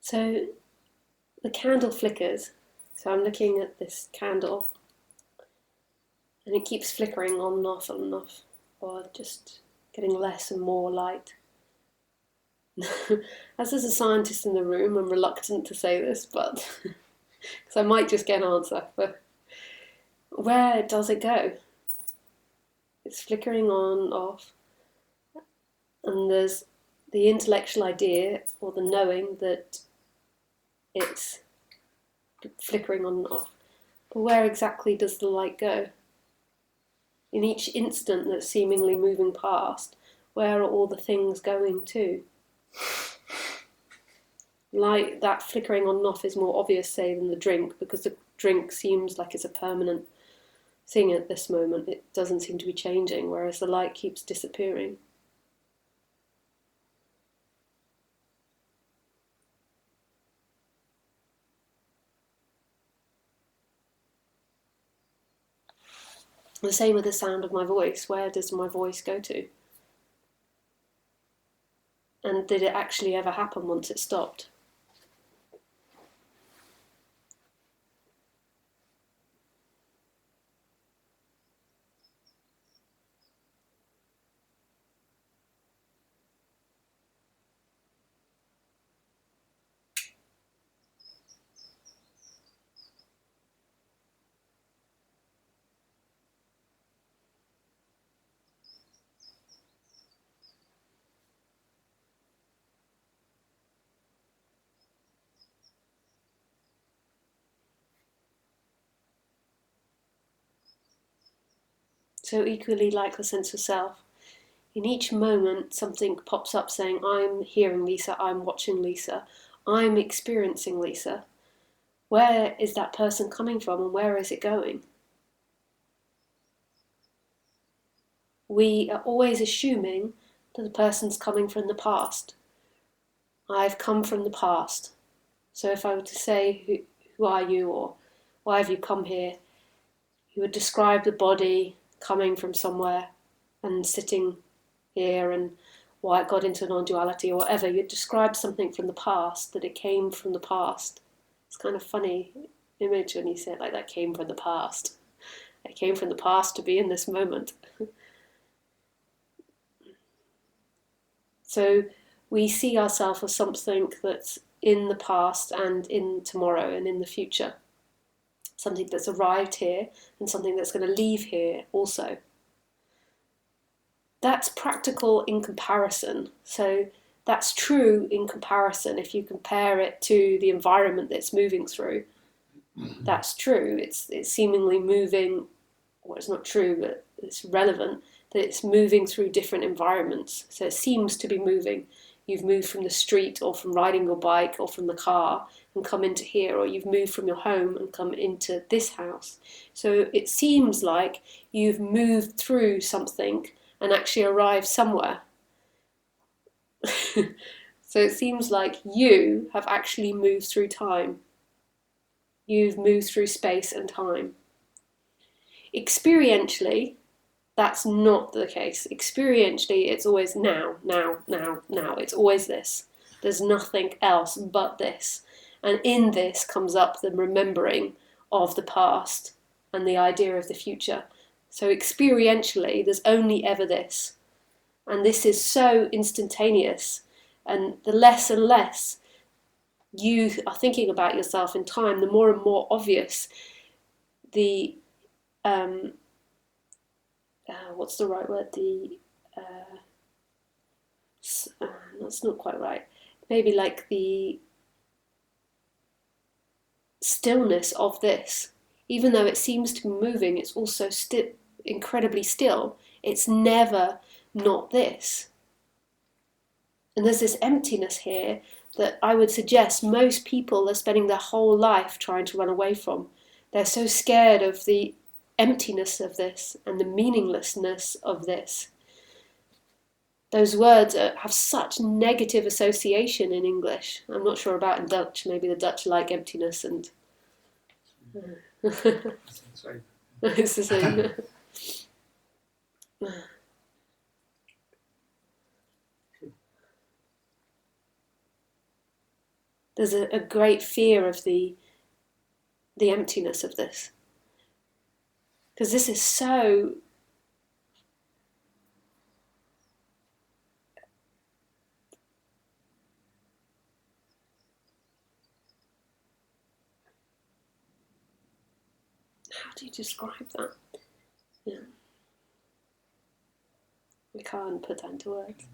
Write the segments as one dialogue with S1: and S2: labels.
S1: So the candle flickers. So I'm looking at this candle and it keeps flickering on and off, or just getting less and more light. As there's a scientist in the room, I'm reluctant to say this, but because I might just get an answer. But where does it go? It's flickering on, off, and there's the intellectual idea or the knowing that it's flickering on and off. But where exactly does the light go? In each instant that's seemingly moving past, where are all the things going to? Light, that flickering on and off is more obvious, say, than the drink, because the drink seems like it's a permanent thing at this moment. It doesn't seem to be changing, whereas the light keeps disappearing. The same with the sound of my voice. Where does my voice go to? And did it actually ever happen once it stopped? So equally like the sense of self, in each moment something pops up saying, I'm hearing Lisa, I'm watching Lisa, I'm experiencing Lisa. Where is that person coming from and where is it going? We are always assuming that the person's coming from the past. I've come from the past. So if I were to say, who are you, or why have you come here? You would describe the body coming from somewhere and sitting here, and why it got into non-duality or whatever. You'd describe something from the past, that it came from the past. It's kind of funny image when you say it like that, came from the past. It came from the past to be in this moment. So we see ourselves as something that's in the past and in tomorrow and in the future. Something that's arrived here and something that's going to leave here also. That's practical in comparison. So that's true in comparison. If you compare it to the environment that it's moving through, that's true. It's seemingly moving, well, it's not true, but it's relevant that it's moving through different environments. So it seems to be moving. You've moved from the street or from riding your bike or from the car and come into here, or you've moved from your home and come into this house. So it seems like you've moved through something and actually arrived somewhere. So it seems like you have actually moved through time. You've moved through space and time. Experientially, that's not the case. Experientially, it's always now, now, now, now. It's always this. There's nothing else but this. And in this comes up the remembering of the past and the idea of the future. So experientially, there's only ever this. And this is so instantaneous. And the less and less you are thinking about yourself in time, the more and more obvious the what's the right word? That's not quite right. Maybe like the stillness of this. Even though it seems to be moving, it's also incredibly still. It's never not this. And there's this emptiness here that I would suggest most people are spending their whole life trying to run away from. They're so scared of the emptiness of this and the meaninglessness of this. Those words have such negative association in English. I'm not sure about in Dutch. Maybe the Dutch like emptiness and... It's the same. there's a great fear of the emptiness of this. Because this is so... How do you describe that? Yeah. We can't put that into words.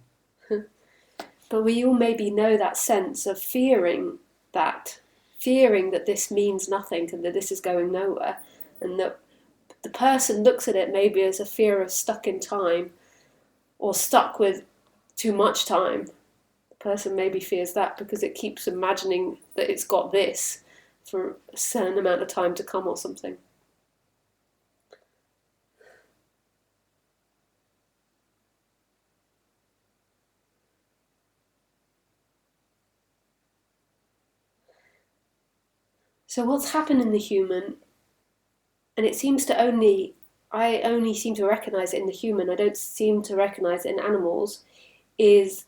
S1: But we all maybe know that sense of fearing that this means nothing and that this is going nowhere, and that the person looks at it maybe as a fear of stuck in time or stuck with too much time. The person maybe fears that because it keeps imagining that it's got this for a certain amount of time to come or something. So what's happened in the human, and it seems to I only seem to recognise it in the human, I don't seem to recognise it in animals, is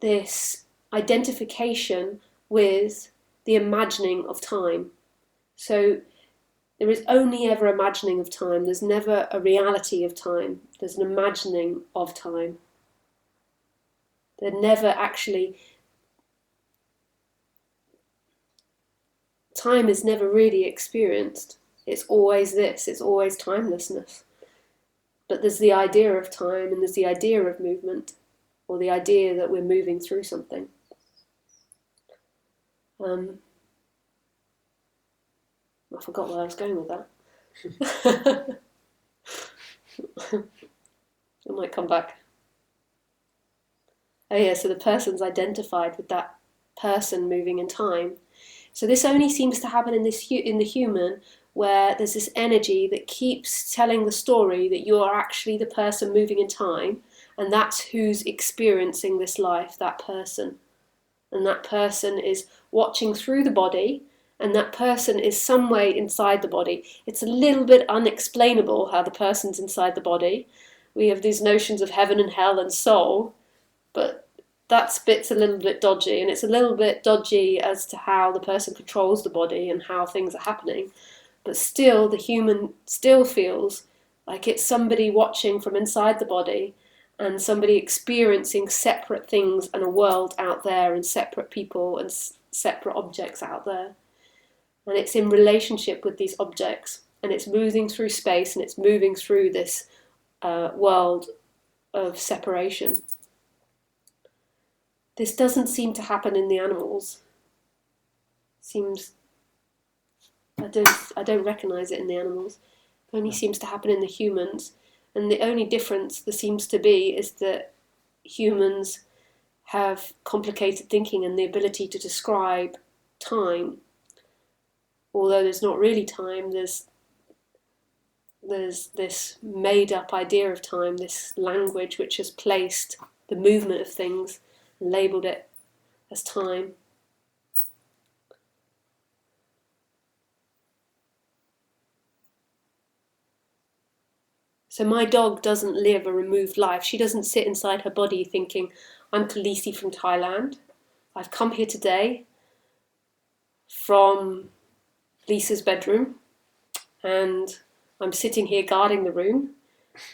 S1: this identification with the imagining of time. So there is only ever imagining of time. There's never a reality of time. There's an imagining of time. There never actually... Time is never really experienced. It's always this. It's always timelessness. But there's the idea of time and there's the idea of movement, or the idea that we're moving through something. I forgot where I was going with that. It might come back. Oh yeah, so the person's identified with that person moving in time. So this only seems to happen in the human, where there's this energy that keeps telling the story that you are actually the person moving in time, and that's who's experiencing this life, that person. And that person is watching through the body, and that person is some way inside the body. It's a little bit unexplainable how the person's inside the body. We have these notions of heaven and hell and soul, but that bit's a little bit dodgy, and it's a little bit dodgy as to how the person controls the body and how things are happening. But still, the human still feels like it's somebody watching from inside the body, and somebody experiencing separate things and a world out there, and separate people and separate objects out there. And it's in relationship with these objects, and it's moving through space, and it's moving through this world of separation. This doesn't seem to happen in the animals. I don't recognise it in the animals. It only seems to happen in the humans. And the only difference there seems to be is that humans have complicated thinking and the ability to describe time. Although there's not really time, there's this made-up idea of time, this language which has placed the movement of things and labelled it as time. So my dog doesn't live a removed life. She doesn't sit inside her body thinking, I'm Khaleesi from Thailand. I've come here today from Lisa's bedroom, and I'm sitting here guarding the room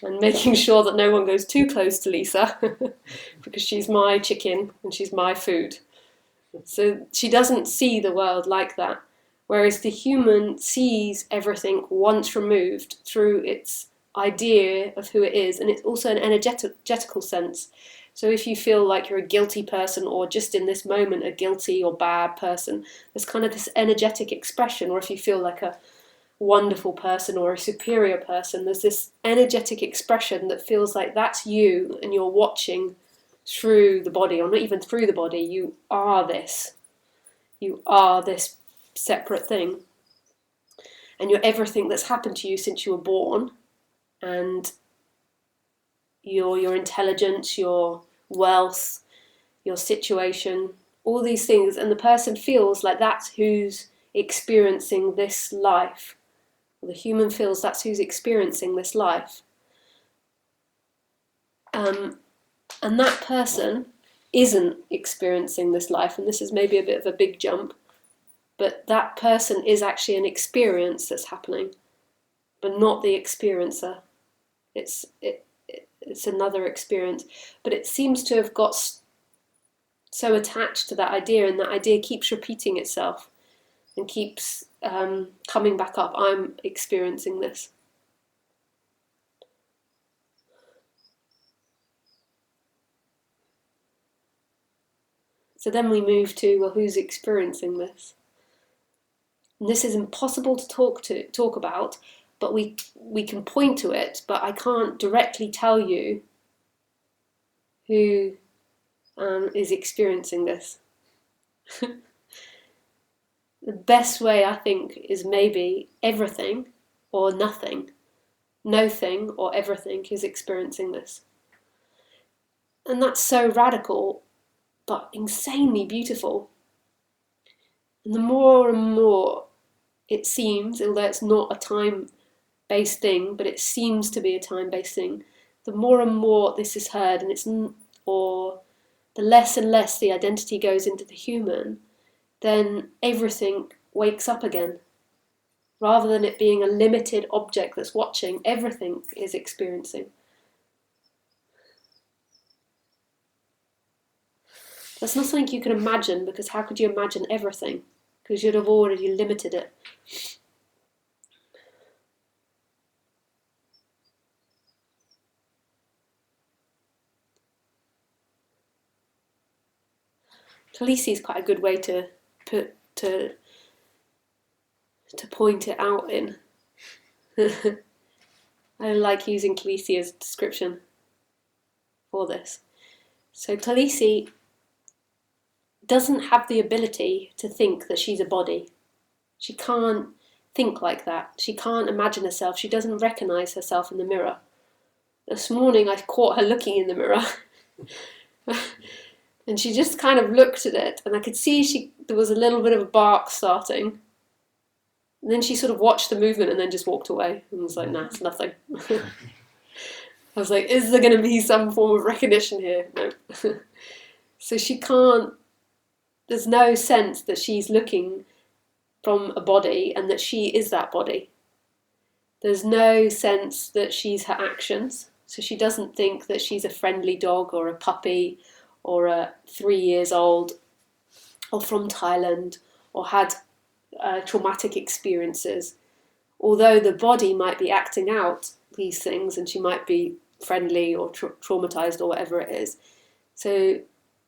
S1: and making sure that no one goes too close to Lisa because she's my chicken and she's my food. So she doesn't see the world like that. Whereas the human sees everything once removed through its idea of who it is, and it's also an energetical sense. So if you feel like you're a guilty person, or just in this moment a guilty or bad person, there's kind of this energetic expression. Or if you feel like a wonderful person or a superior person, there's this energetic expression that feels like that's you, and you're watching through the body, or not even through the body. You are this separate thing, and you're everything that's happened to you since you were born, and your intelligence, your wealth, your situation, all these things. And the person feels like that's who's experiencing this life. The human feels that's who's experiencing this life. And that person isn't experiencing this life, and this is maybe a bit of a big jump, but that person is actually an experience that's happening, but not the experiencer. It's another experience, but it seems to have got so attached to that idea, and that idea keeps repeating itself and keeps coming back up. I'm experiencing this. So then we move to, well, who's experiencing this? And this is impossible to talk about, but we can point to it, but I can't directly tell you who is experiencing this. The best way, I think, is maybe everything or nothing. No thing or everything is experiencing this. And that's so radical, but insanely beautiful. And the more and more it seems, although it's not a time-based thing, but it seems to be a time-based thing, the more and more this is heard, and or the less and less the identity goes into the human, then everything wakes up again. Rather than it being a limited object that's watching, everything is experiencing. That's not something you can imagine, because how could you imagine everything? Because you'd have already limited it. Khaleesi is quite a good way to point it out in. I like using Khaleesi as a description for this. So Khaleesi doesn't have the ability to think that she's a body. She can't think like that. She can't imagine herself. She doesn't recognise herself in the mirror. This morning I caught her looking in the mirror and she just kind of looked at it, and I could see there was a little bit of a bark starting. And then she sort of watched the movement and then just walked away and was like, nah, it's nothing. I was like, is there going to be some form of recognition here? No. So she can't, there's no sense that she's looking from a body and that she is that body. There's no sense that she's her actions. So she doesn't think that she's a friendly dog or a puppy or a 3 years old or from Thailand or had traumatic experiences. Although the body might be acting out these things and she might be friendly or traumatized or whatever it is. So,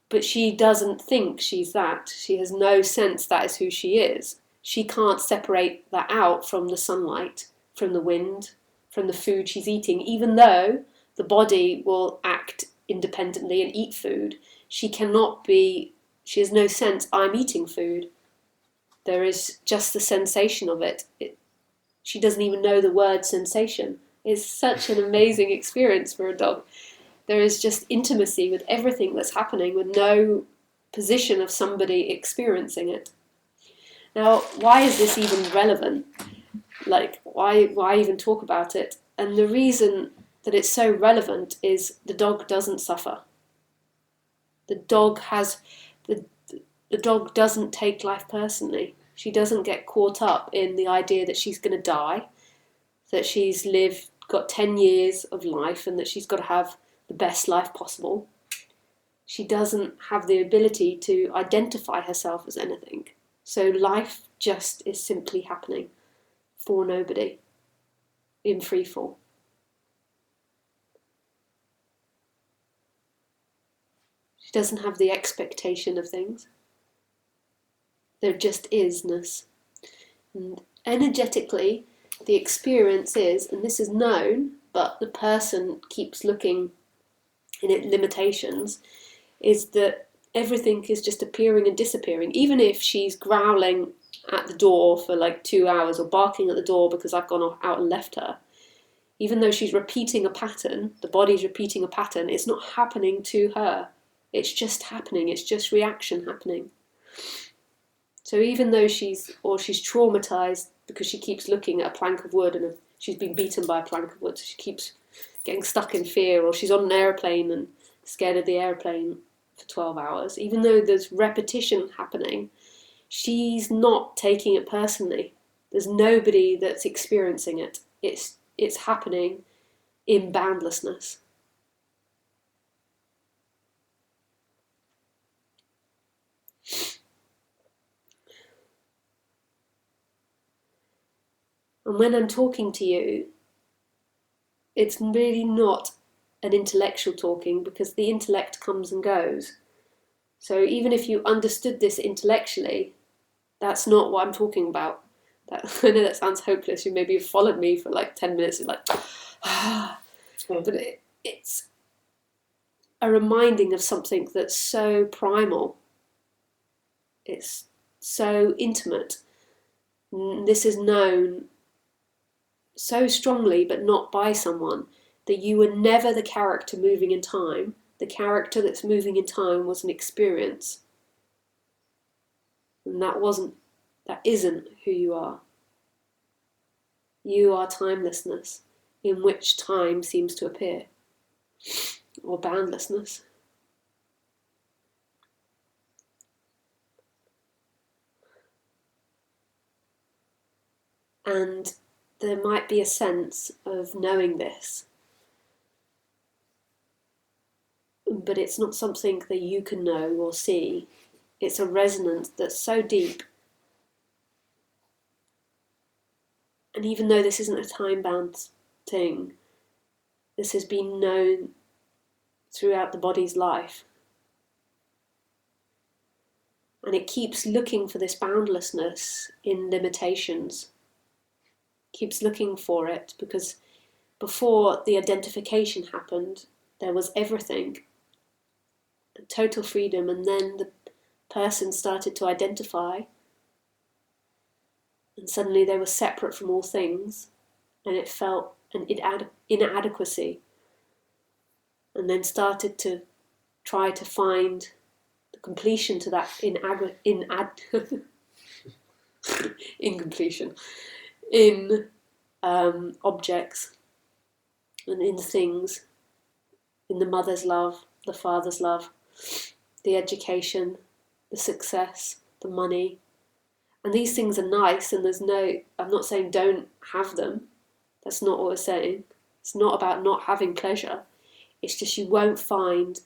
S1: but she doesn't think she's that. She has no sense that is who she is. She can't separate that out from the sunlight, from the wind, from the food she's eating. Even though the body will act independently and eat food, she has no sense, I'm eating food. There is just the sensation of it. She doesn't even know the word sensation. It's such an amazing experience for a dog. There is just intimacy with everything that's happening with no position of somebody experiencing it. Now, why is this even relevant? Like, why even talk about it? And the reason that it's so relevant is the dog doesn't suffer. The dog doesn't take life personally. She doesn't get caught up in the idea that she's going to die, that she's got 10 years of life and that she's got to have the best life possible. She doesn't have the ability to identify herself as anything. So life just is simply happening for nobody in free fall. She doesn't have the expectation of things. There just isness. And energetically, the experience is, and this is known, but the person keeps looking in its limitations, is that everything is just appearing and disappearing. Even if she's growling at the door for like 2 hours or barking at the door because I've gone out and left her, even though she's repeating a pattern, the body's repeating a pattern, it's not happening to her. It's just happening. It's just reaction happening. So even though she's traumatized because she keeps looking at a plank of wood and she's been beaten by a plank of wood, so she keeps getting stuck in fear, or she's on an airplane and scared of the airplane for 12 hours, even though there's repetition happening, she's not taking it personally. There's nobody that's experiencing it. It's happening in boundlessness. And when I'm talking to you, it's really not an intellectual talking, because the intellect comes and goes. So even if you understood this intellectually, that's not what I'm talking about. I know that sounds hopeless. You maybe have followed me for like 10 minutes. You're like, but it's a reminding of something that's so primal. It's so intimate. This is known so strongly, but not by someone, that you were never the character moving in time. The character that's moving in time was an experience. And that isn't who you are. You are timelessness, in which time seems to appear, or boundlessness. And there might be a sense of knowing this, but it's not something that you can know or see. It's a resonance that's so deep. And even though this isn't a time-bound thing, this has been known throughout the body's life. And it keeps looking for this boundlessness in limitations. Keeps looking for it, because before the identification happened, there was everything, total freedom, and then the person started to identify, and suddenly they were separate from all things, and it felt an inadequacy, and then started to try to find the completion to that incompletion in objects and in things, in the mother's love, the father's love, the education, the success, the money. And these things are nice, and I'm not saying don't have them. That's not what we're saying. It's not about not having pleasure. It's just you won't find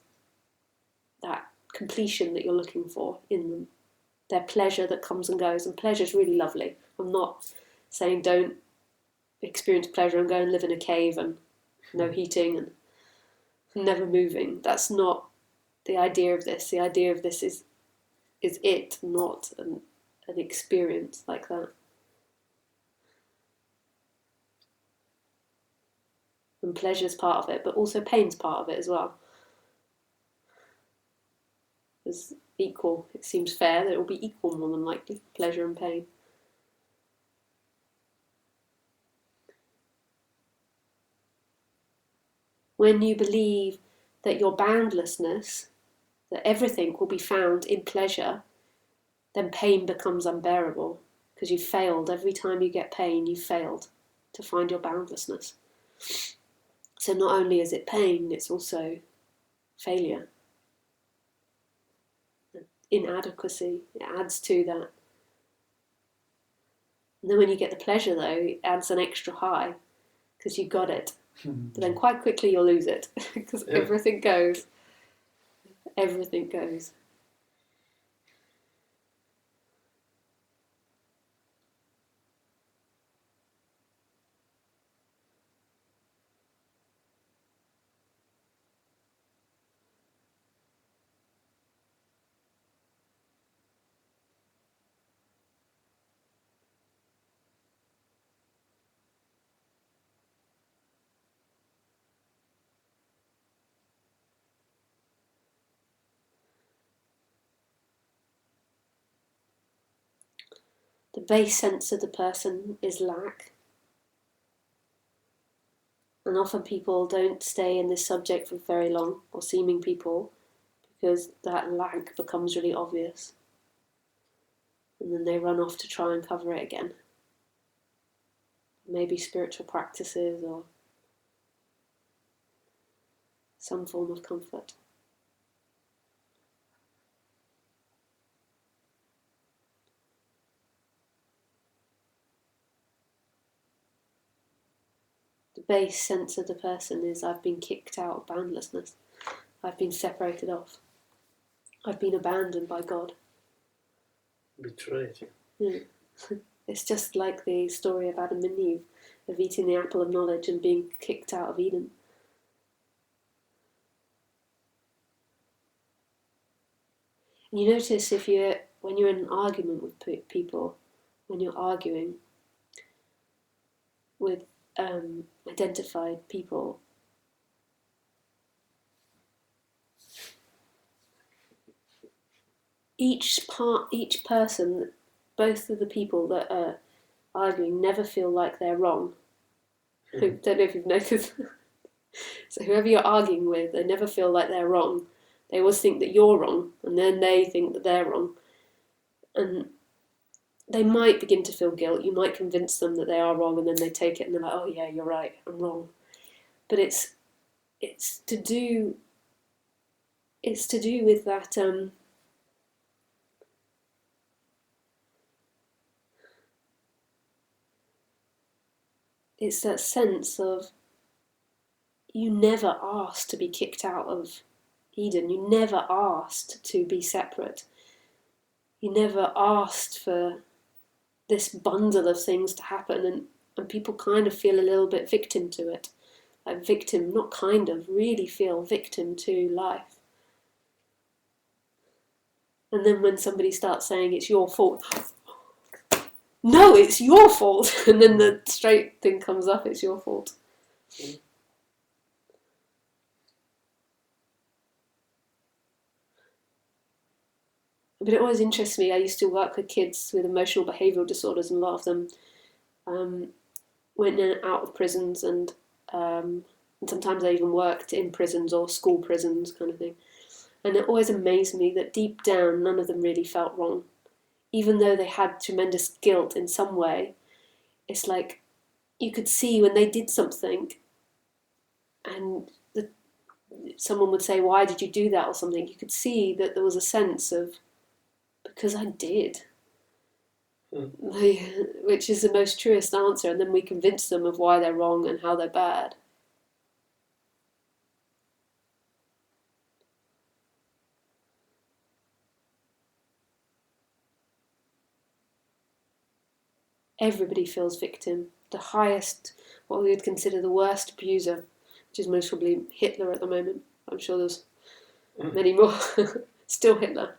S1: that completion that you're looking for in them. They're pleasure that comes and goes, and pleasure is really lovely. I'm not saying don't experience pleasure and go and live in a cave and no heating and never moving. That's not the idea of this. The idea of this is it, not an experience like that. And pleasure's part of it, but also pain's part of it as well. It's equal. It seems fair that it will be equal, more than likely, pleasure and pain. When you believe that your boundlessness, that everything will be found in pleasure, then pain becomes unbearable, because you've failed. Every time you get pain, you've failed to find your boundlessness. So not only is it pain, it's also failure. Inadequacy, it adds to that. And then when you get the pleasure, though, it adds an extra high, because you got it. But then quite quickly you'll lose it, because everything goes. Everything goes. The base sense of the person is lack. And often people don't stay in this subject for very long, or seeming people, because that lack becomes really obvious. And then they run off to try and cover it again. Maybe spiritual practices or some form of comfort. The base sense of the person is, I've been kicked out of boundlessness. I've been separated off. I've been abandoned by God.
S2: Betrayed.
S1: Yeah. It's just like the story of Adam and Eve, of eating the apple of knowledge and being kicked out of Eden. And you notice when you're in an argument with people, when you're arguing with identified people, each person, both of the people that are arguing never feel like they're wrong. I don't know if you've noticed. So whoever you're arguing with, they never feel like they're wrong. They always think that you're wrong, and then they think that they're wrong. And they might begin to feel guilt. You might convince them that they are wrong, and then they take it and they're like, oh yeah, you're right, I'm wrong. But it's to do with that it's that sense of, you never asked to be kicked out of Eden. You never asked to be separate. You never asked for this bundle of things to happen, and people kind of feel a little bit victim to it. Like victim, not kind of, really feel victim to life. And then when somebody starts saying it's your fault, no, it's your fault, and then the straight thing comes up, it's your fault. But it always interests me. I used to work with kids with emotional behavioural disorders, and a lot of them went in and out of prisons, and sometimes they even worked in prisons or school prisons kind of thing. And it always amazed me that deep down none of them really felt wrong. Even though they had tremendous guilt in some way, it's like you could see when they did something and someone would say, why did you do that, or something, you could see that there was a sense of, because I did. Which is the most truest answer, and then we convince them of why they're wrong and how they're bad. Everybody feels victim. The highest, what we would consider the worst abuser, which is most probably Hitler at the moment. I'm sure there's many more. Still Hitler.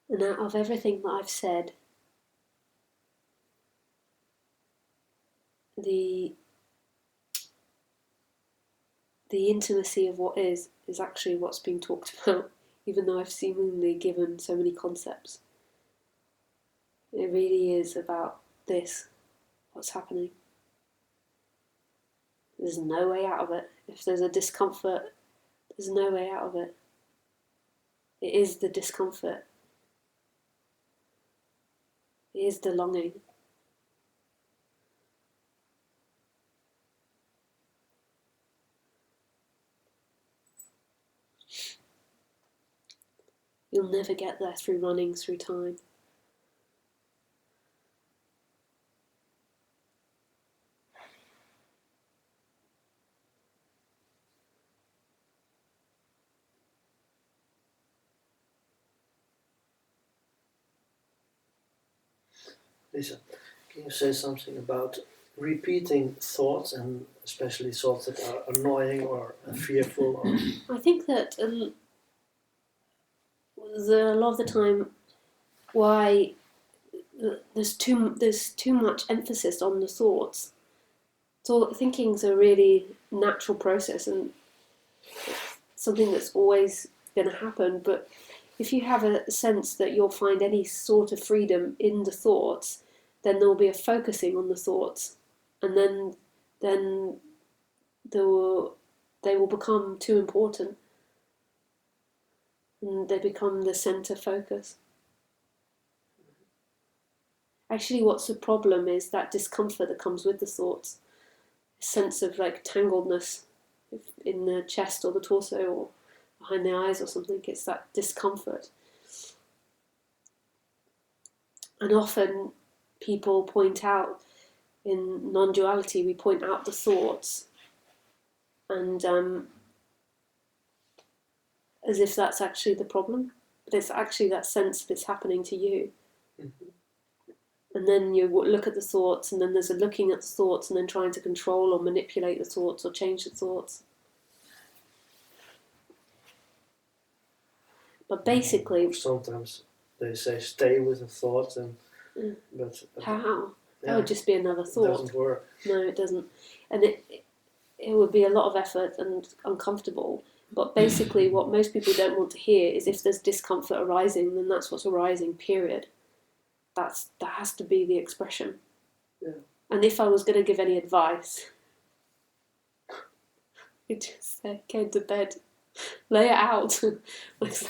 S1: And out of everything that I've said, the intimacy of what is actually what's being talked about, even though I've seemingly given so many concepts. It really is about this, what's happening. There's no way out of it. If there's a discomfort, there's no way out of it. It is the discomfort. It is the longing. You'll never get there through running through time.
S2: Lisa, can you say something about repeating thoughts, and especially thoughts that are annoying or fearful? Or...
S1: I think that a lot of the time, why there's too much emphasis on the thoughts. So thinking's a really natural process and something that's always going to happen. But if you have a sense that you'll find any sort of freedom in the thoughts, then there will be a focusing on the thoughts, and then they will become too important, and they become the center focus. Actually, what's the problem is that discomfort that comes with the thoughts, a sense of like tangledness in the chest or the torso or behind the eyes or something. It's that discomfort. And often people point out, in non-duality, we point out the thoughts, and as if that's actually the problem, but it's actually that sense that's happening to you.
S2: Mm-hmm.
S1: And then you look at the thoughts, and then there's a looking at the thoughts and then trying to control or manipulate the thoughts or change the thoughts. But basically,
S2: sometimes they say stay with the thought, but
S1: how? That would just be another thought.
S2: It doesn't work.
S1: No, it doesn't. And it would be a lot of effort and uncomfortable. But basically, what most people don't want to hear is if there's discomfort arising, then that's what's arising, period. That has to be the expression.
S2: Yeah.
S1: And if I was going to give any advice, I'd just say, go to bed, lay it out. Like,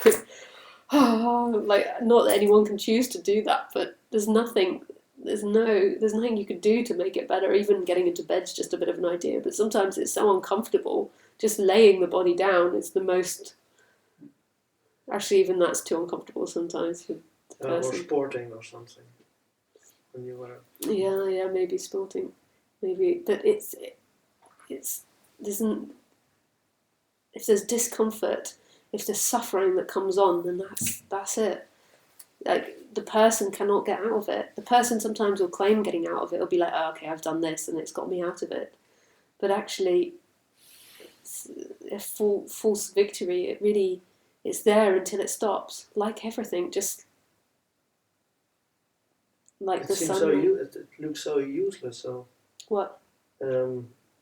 S1: not that anyone can choose to do that, but there's nothing you could do to make it better. Even getting into bed's just a bit of an idea, but sometimes it's so uncomfortable. Just laying the body down is the most. Actually, even that's too uncomfortable sometimes for the person.
S2: Or sporting or something. When you were.
S1: Yeah, maybe sporting, maybe, but it's isn't. If there's discomfort, if there's suffering that comes on, then that's it. Like, the person cannot get out of it. The person sometimes will claim getting out of it. It'll be like, oh, okay, I've done this and it's got me out of it. But actually, it's a false victory. It really, it's there until it stops. Like everything, just like the sun.
S2: It looks so useless. So
S1: what?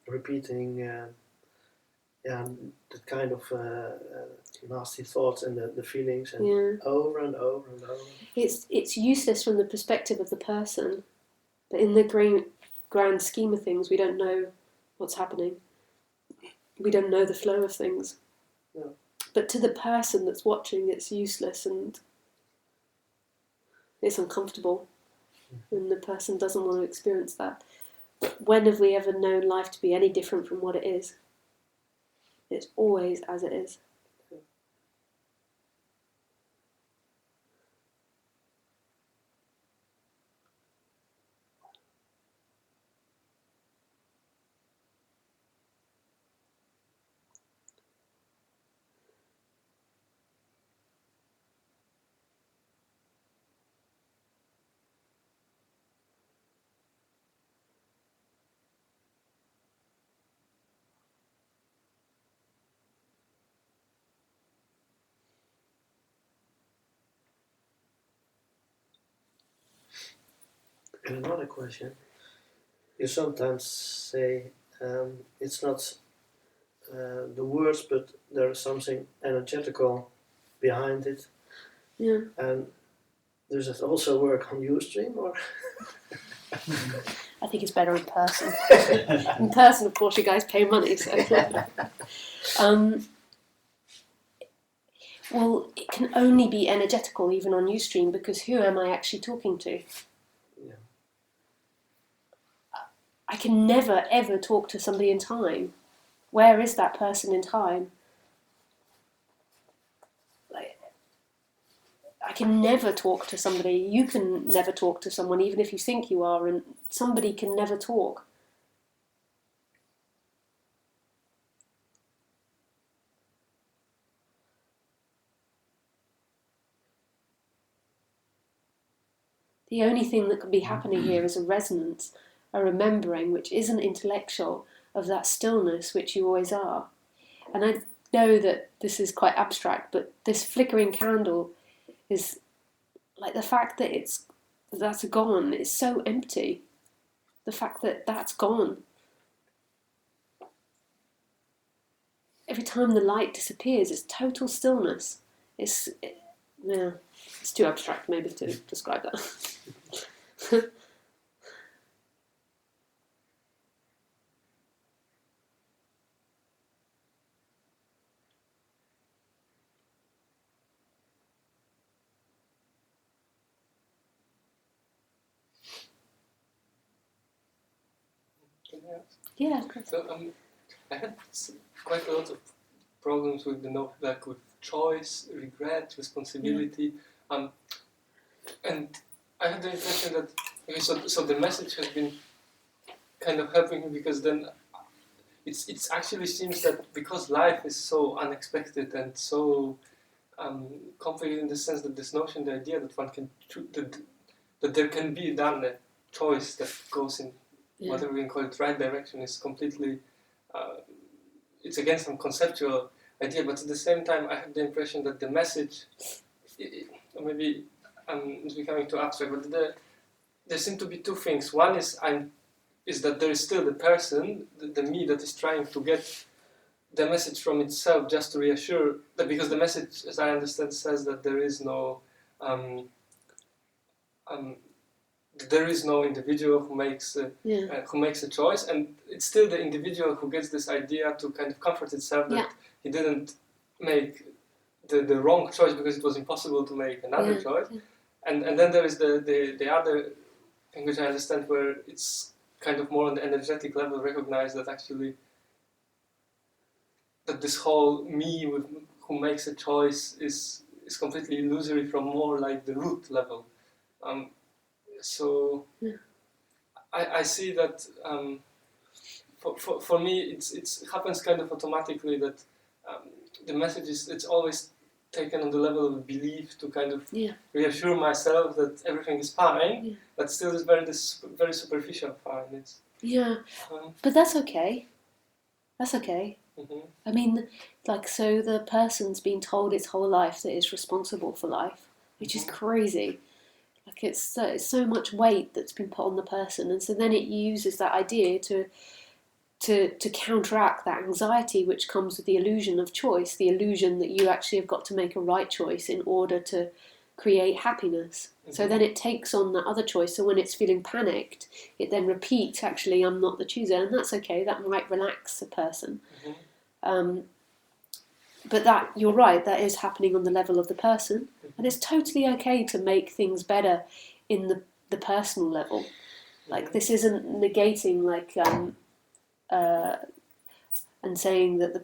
S2: Repeating, the kind of nasty thoughts and the feelings, and over and over and over.
S1: It's useless from the perspective of the person, but in the grand scheme of things, we don't know what's happening. We don't know the flow of things.
S2: Yeah.
S1: But to the person that's watching, it's useless and it's uncomfortable, and the person doesn't want to experience that. But when have we ever known life to be any different from what it is? It's always as it is.
S2: And another question. You sometimes say it's not the words, but there is something energetical behind it.
S1: Yeah.
S2: And does it also work on Ustream, or?
S1: I think it's better in person. In person, of course, you guys pay money, so. Well, it can only be energetical even on Ustream, because who am I actually talking to?
S2: Yeah.
S1: I can never ever talk to somebody in time. Where is that person in time? I can never talk to somebody. You can never talk to someone, even if you think you are, and somebody can never talk. The only thing that can be happening here is a resonance, a remembering, which isn't intellectual, of that stillness which you always are. And I know that this is quite abstract, but this flickering candle is like the fact that it's that's gone is so empty. The fact that that's gone. Every time the light disappears, it's total stillness. It's too abstract maybe to describe that. Yeah.
S3: So I had quite a lot of problems with with choice, regret, responsibility, and I had the impression that so the message has been kind of helping me, because then it's actually seems that because life is so unexpected and so complicated in the sense that this notion, the idea that one can that there can be done a choice that goes in whatever we can call it right direction is completely it's against some conceptual idea, but at the same time I have the impression that the message maybe it's becoming too abstract, but there seem to be two things. One is that there is still the person, the me, that is trying to get the message from itself just to reassure that, because the message, as I understand, says that there is no individual who makes a choice, and it's still the individual who gets this idea to kind of comfort itself that he didn't make the wrong choice because it was impossible to make another choice. And then there is the other thing which I understand, where it's kind of more on the energetic level recognized that actually that this whole me who makes a choice is completely illusory from more like the root level. So I see that for me it happens kind of automatically that the message it's always taken on the level of belief to kind of reassure myself that everything is fine, but still it's very superficial fine.
S1: But that's okay. That's okay.
S3: Mm-hmm.
S1: I mean, like, so the person's been told its whole life that it's responsible for life, which is crazy. Like, it's so much weight that's been put on the person, and so then it uses that idea to counteract that anxiety which comes with the illusion of choice, the illusion that you actually have got to make a right choice in order to create happiness. So then it takes on that other choice. So when it's feeling panicked, it then repeats, actually, I'm not the chooser, and that's okay. That might relax a person. But that, you're right, that is happening on the level of the person, and it's totally okay to make things better in the personal level. Like, this isn't negating, like, and saying that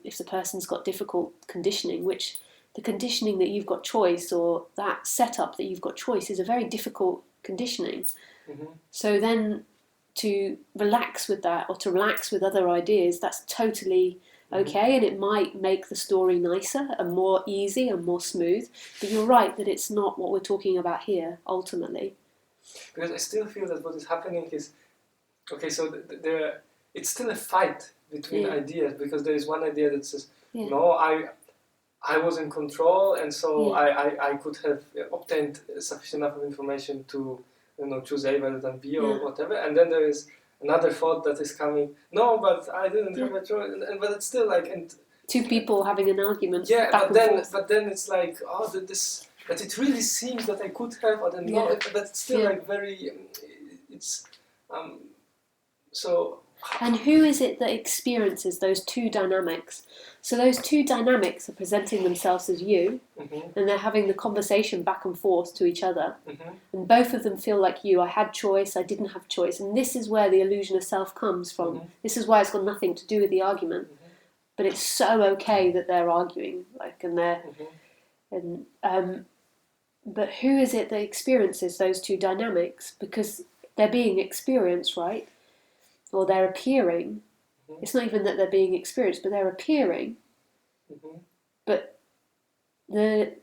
S1: if the person's got difficult conditioning, which the conditioning that you've got choice, or that setup that you've got choice, is a very difficult conditioning. So then to relax with that, or to relax with other ideas, that's totally okay, and it might make the story nicer and more easy and more smooth. But you're right that it's not what we're talking about here, ultimately.
S3: Because I still feel that what is happening is, okay, so it's still a fight between ideas, because there is one idea that says, no, I was in control, and so I could have obtained sufficient enough of information to choose A rather than B or whatever, and then there is another thought that is coming, no, but I didn't have a choice, but it's still like, and
S1: two people having an argument.
S3: But then it's like, that it really seems that I could have, or then no, but it's still like very, it's so.
S1: And who is it that experiences those two dynamics? So those two dynamics are presenting themselves as you, and they're having the conversation back and forth to each other. And both of them feel like you. I had choice, I didn't have choice. And this is where the illusion of self comes from. This is why it's got nothing to do with the argument. But it's so okay that they're arguing, like, and they're, but who is it that experiences those two dynamics? Because they're being experienced, right? Or they're appearing. It's not even that they're being experienced, but they're appearing. But the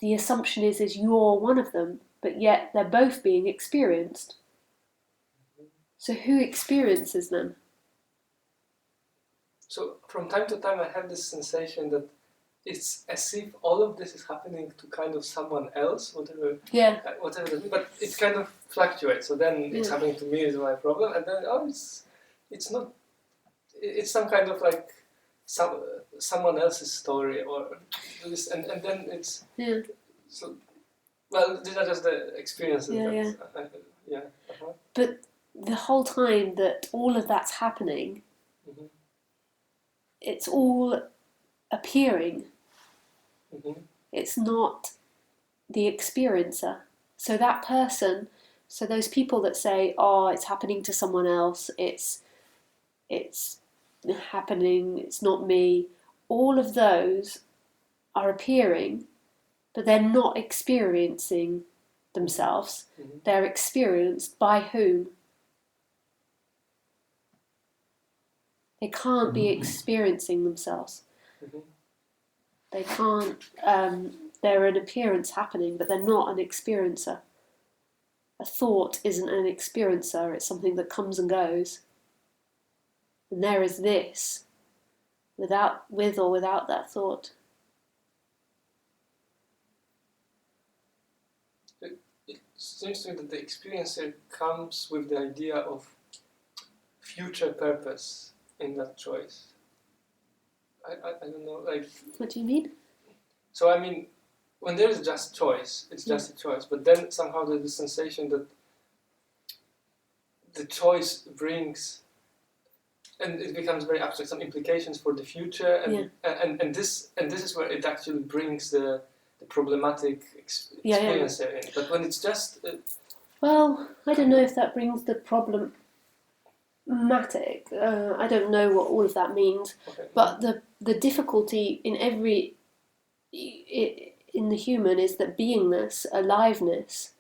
S1: assumption is you're one of them, but yet they're both being experienced. So who experiences them?
S3: So from time to time I have this sensation that it's as if all of this is happening to kind of someone else, whatever
S1: Yeah.
S3: that means, but it kind of fluctuates. So then it's
S1: Yeah.
S3: happening to me is my problem, and then it's not. It's some kind of like someone else's story, or this, and then it's
S1: Yeah.
S3: so. Well, these are just the experiences.
S1: Yeah,
S3: Yeah. Uh-huh.
S1: But the whole time that all of that's happening,
S3: Mhm.
S1: it's all appearing.
S3: Mhm.
S1: It's not the experiencer. So that person, so those people that say, "Oh, it's happening to someone else. It's happening. It's not me." All of those are appearing, but they're not experiencing themselves.
S3: Mhm.
S1: They're experienced by whom? They can't be experiencing themselves.
S3: Mhm.
S1: They can't. They're an appearance happening, but they're not an experiencer. A thought isn't an experiencer. It's something that comes and goes. And there is this, with or without that thought.
S3: It seems to me that the experiencer comes with the idea of future purpose in that choice. I don't know, like.
S1: What do you mean?
S3: So I mean, when there is just choice, it's just a choice. But then somehow there's the sensation that the choice brings, and it becomes very abstract, some implications for the future, and this is where it actually brings the problematic experiencer in. But when it's just
S1: well, I don't know if that brings the problematic. I don't know what all of that means,
S3: okay.
S1: but the difficulty in in the human is that beingness, aliveness,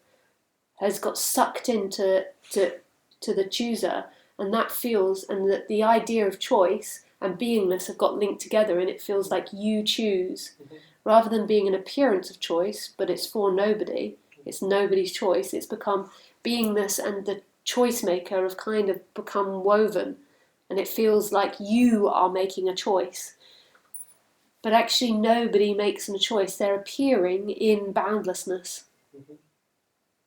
S1: has got sucked into the chooser, and that feels, and that the idea of choice and beingness have got linked together, and it feels like you choose, rather than being an appearance of choice, but it's for nobody. It's nobody's choice. It's become beingness and the choice maker have kind of become woven, and it feels like you are making a choice. But actually, nobody makes a choice. They're appearing in boundlessness.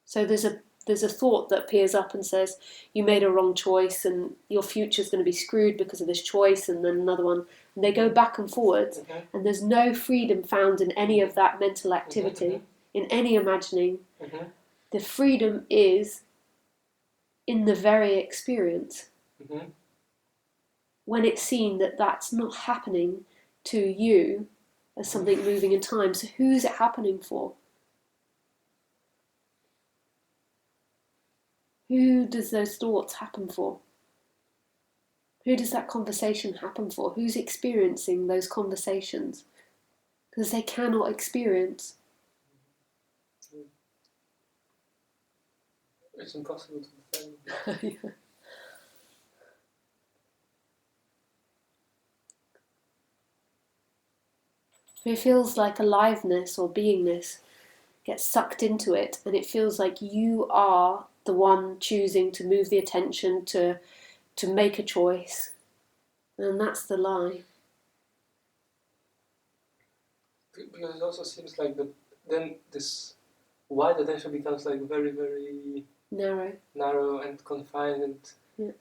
S1: So there's a thought that appears up and says, you made a wrong choice and your future's going to be screwed because of this choice, and then another one. And they go back and forwards, and there's no freedom found in any of that mental activity, in any imagining. The freedom is in the very experience. When it's seen that that's not happening to you as something moving in time, so who's it happening for? Who does those thoughts happen for? Who does that conversation happen for? Who's experiencing those conversations? Because they cannot experience.
S3: It's impossible to defend.
S1: Yeah. It feels like aliveness or beingness gets sucked into it, and it feels like you are the one choosing to move the attention to make a choice. And that's the lie.
S3: Because it also seems like that then this wide attention becomes like very, very
S1: narrow
S3: and confined, and it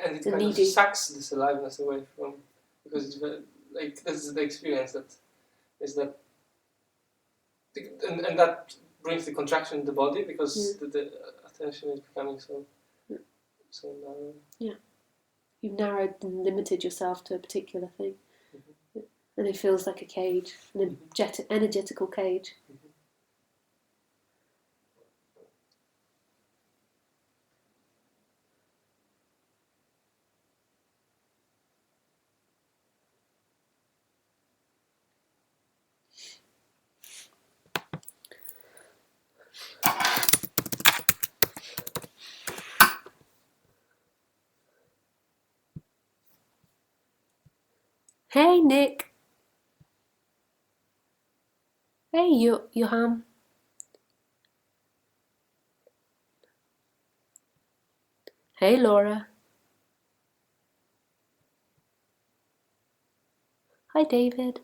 S1: and
S3: kind
S1: needy.
S3: of sucks this aliveness away from, because it's very, like, this is the experience that is that, and that brings the contraction in the body because the attention is becoming so narrow.
S1: Yeah, you've narrowed and limited yourself to a particular thing, and it feels like a cage, an energetical cage. Hey, Nick. Hey, Johan. Hey, Laura. Hi, David.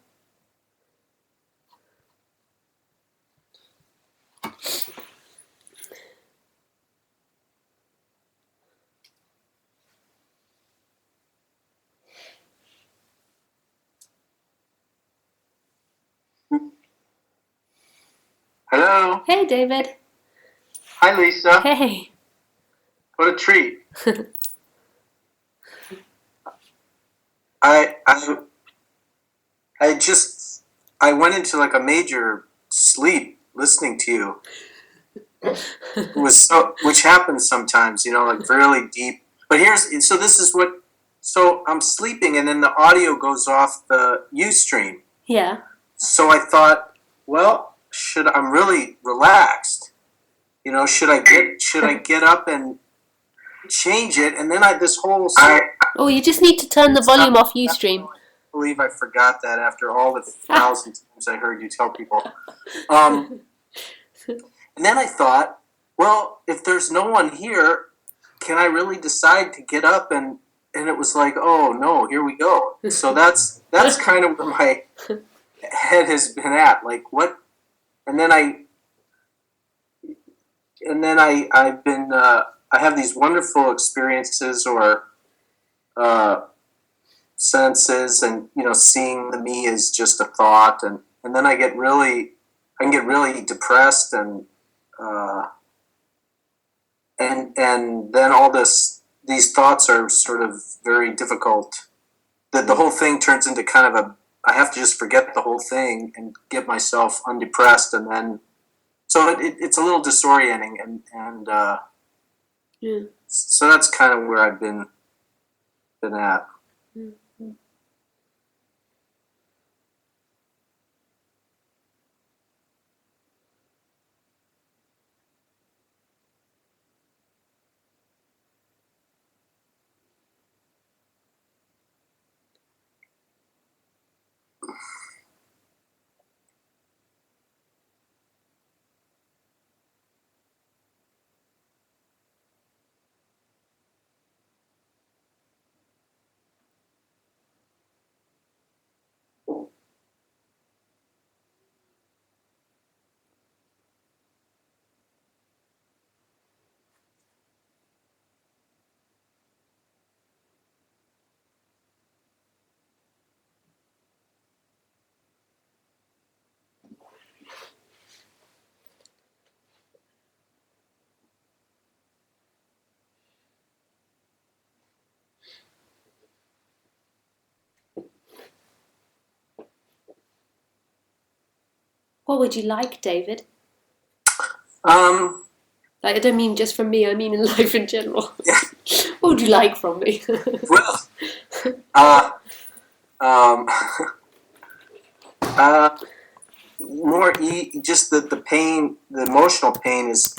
S4: Hello.
S1: Hey, David.
S4: Hi, Lisa.
S1: Hey.
S4: What a treat. I went into like a major sleep listening to you. It was which happens sometimes, like really deep. But so I'm sleeping and then the audio goes off the Ustream.
S1: Yeah.
S4: So I thought, well, I'm really relaxed. Should I get up and change it? And then
S1: Oh, you just need to turn the volume off Ustream.
S4: I believe I forgot that after all the 1,000 times I heard you tell people. And then I thought, well, if there's no one here, can I really decide to get up? And it was like, oh no, here we go. So that's kind of where my head has been at. Like what? And then I've been I have these wonderful experiences or senses, and seeing the me is just a thought, and then I can get really depressed, and then these thoughts are sort of very difficult. The whole thing turns into kind of I have to just forget the whole thing and get myself undepressed, and then so it's a little disorienting, and
S1: Yeah.
S4: so that's kind of where I've been at.
S1: Mm-hmm. What would you like, David? Like, I don't mean just from me, I mean in life in general.
S4: Yeah.
S1: What would you like from me?
S4: Well, more just the pain, the emotional pain is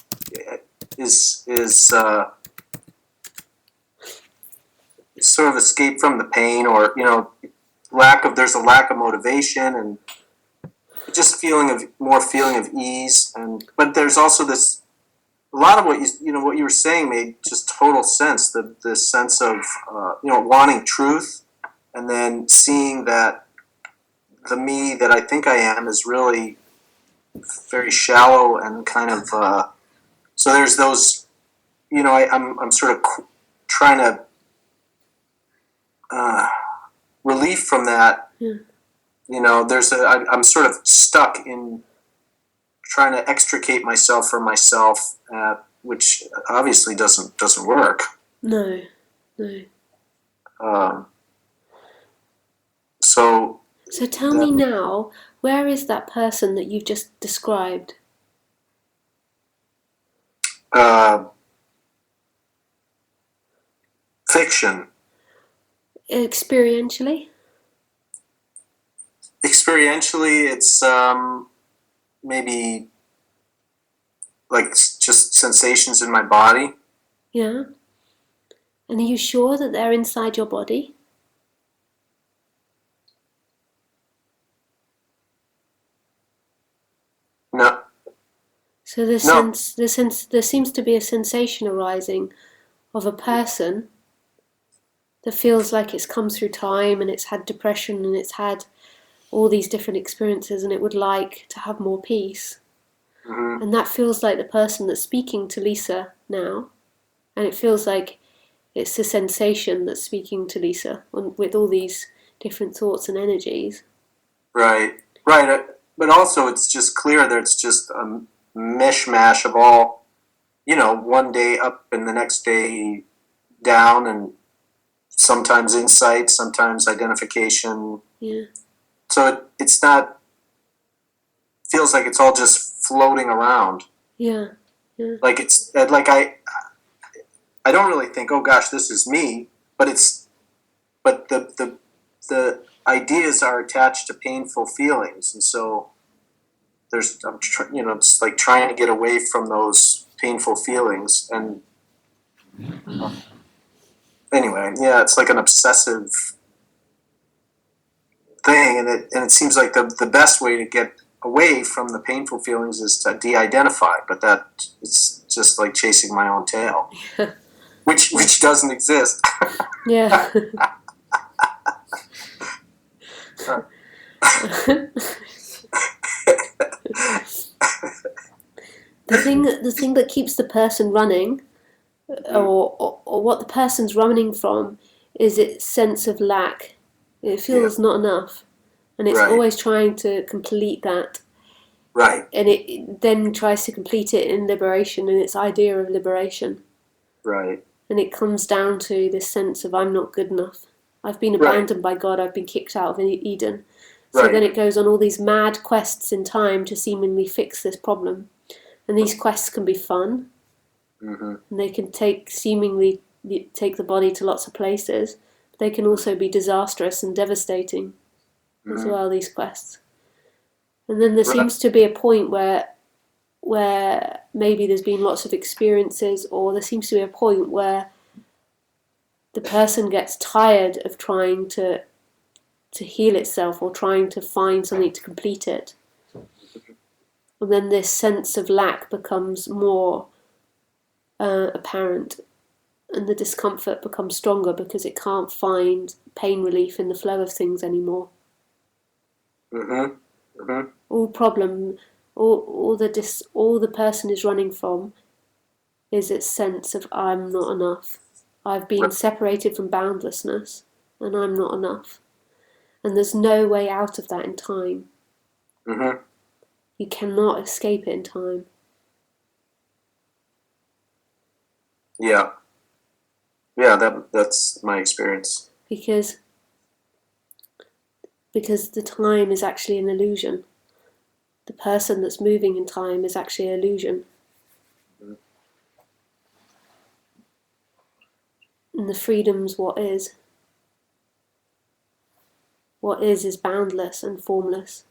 S4: sort of escape from the pain, or there's a lack of motivation, and just feeling of ease, but there's also this, a lot of what what you were saying made just total sense. The sense of wanting truth, and then seeing that the me that I think I am is really very shallow and kind of so there's those, I'm sort of trying to relief from that.
S1: Yeah.
S4: I'm sort of stuck in trying to extricate myself from myself, which obviously doesn't work.
S1: No.
S4: So
S1: tell me now, where is that person that you've just described?
S4: Fiction.
S1: Experientially,
S4: it's maybe like just sensations in my body.
S1: yeah. And are you sure that they're inside your body?
S4: No.
S1: So there seems to be a sensation arising of a person that feels like it's come through time and it's had depression and it's had all these different experiences and it would like to have more peace.
S4: Mm-hmm.
S1: And that feels like the person that's speaking to Lisa now. And it feels like it's the sensation that's speaking to Lisa with all these different thoughts and energies.
S4: Right. But also it's just clear that it's just mishmash of all, one day up and the next day down, and sometimes insight, sometimes identification.
S1: Yeah.
S4: So it's not, feels like it's all just floating around.
S1: Yeah. Yeah.
S4: Like it's like I don't really think, oh gosh, this is me, but the ideas are attached to painful feelings, and so it's like trying to get away from those painful feelings, and anyway, yeah, it's like an obsessive thing, and it seems like the best way to get away from the painful feelings is to de-identify, but that it's just like chasing my own tail, which doesn't exist.
S1: Yeah. The thing that keeps the person running, or what the person's running from, is its sense of lack. It feels not enough, and it's
S4: Right.
S1: always trying to complete that.
S4: Right.
S1: And it then tries to complete it in liberation, and its idea of liberation.
S4: Right.
S1: And it comes down to this sense of I'm not good enough. I've been abandoned by God. I've been kicked out of Eden. So then it goes on all these mad quests in time to seemingly fix this problem. And these quests can be fun.
S4: Mm-hmm.
S1: And they can seemingly take the body to lots of places. But they can also be disastrous and devastating as well, these quests. And then there seems to be a point where maybe there's been lots of experiences, or there seems to be a point where the person gets tired of trying to heal itself or trying to find something to complete it. And then this sense of lack becomes more apparent, and the discomfort becomes stronger because it can't find pain relief in the flow of things anymore.
S4: Mm-hmm. Mm-hmm.
S1: All the person is running from is its sense of I'm not enough. I've been separated from boundlessness, and I'm not enough. And there's no way out of that in time.
S4: Mm-hmm.
S1: You cannot escape it in time.
S4: Yeah. Yeah, that's my experience.
S1: Because the time is actually an illusion. The person that's moving in time is actually an illusion. And the freedom's what is. What is boundless and formless.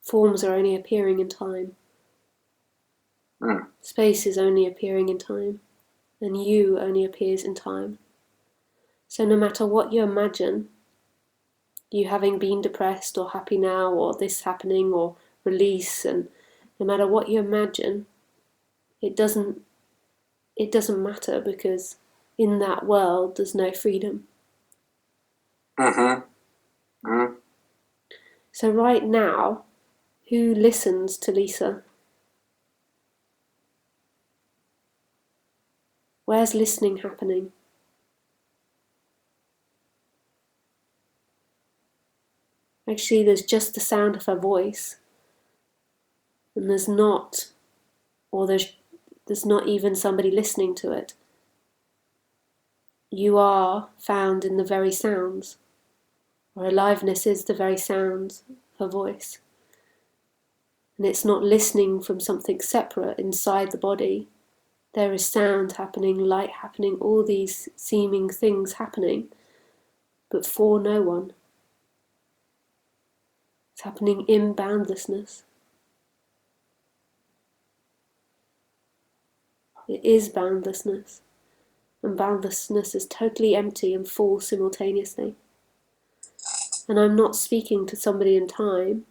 S1: Forms are only appearing in time. Space is only appearing in time. And you only appears in time. So no matter what you imagine, you having been depressed or happy now, or this happening, or release, and no matter what you imagine, it doesn't matter, because in that world there's no freedom.
S4: Mm-hmm. Mm-hmm.
S1: So right now, who listens to Lisa? Where's listening happening? Actually, there's just the sound of her voice, and there's not even somebody listening to it. You are found in the very sounds, or aliveness is the very sounds of her voice. And it's not listening from something separate inside the body. There is sound happening, light happening, all these seeming things happening, but for no one. It's happening in boundlessness. It is boundlessness, and boundlessness is totally empty and full simultaneously. And I'm not speaking to somebody in time.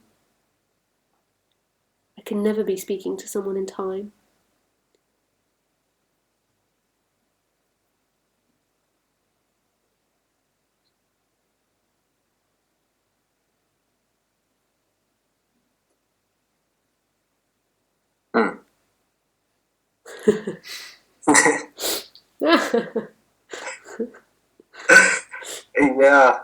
S1: I can never be speaking to someone in time.
S4: Yeah.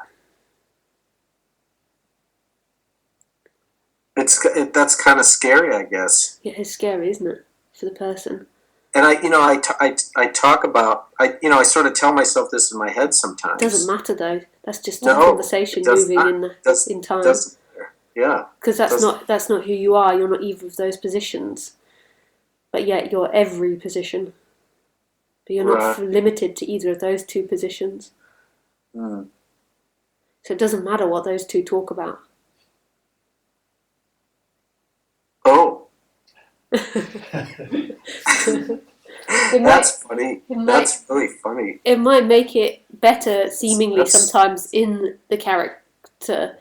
S4: that's kind of scary, I guess.
S1: Yeah, it's scary, isn't it, for the person?
S4: And I talk about, I sort of tell myself this in my head sometimes.
S1: It doesn't matter though. That's just a
S4: No,
S1: conversation
S4: it does
S1: moving
S4: not.
S1: in time.
S4: Doesn't matter. Yeah.
S1: Because that's not who you are. You're not either of those positions. But yet you're every position. But you're not limited to either of those two positions.
S4: Mm.
S1: So it doesn't matter what those two talk about.
S4: Oh.
S1: It
S4: That's funny. That's really funny.
S1: It might make it better, seemingly
S4: That's-
S1: sometimes in the character,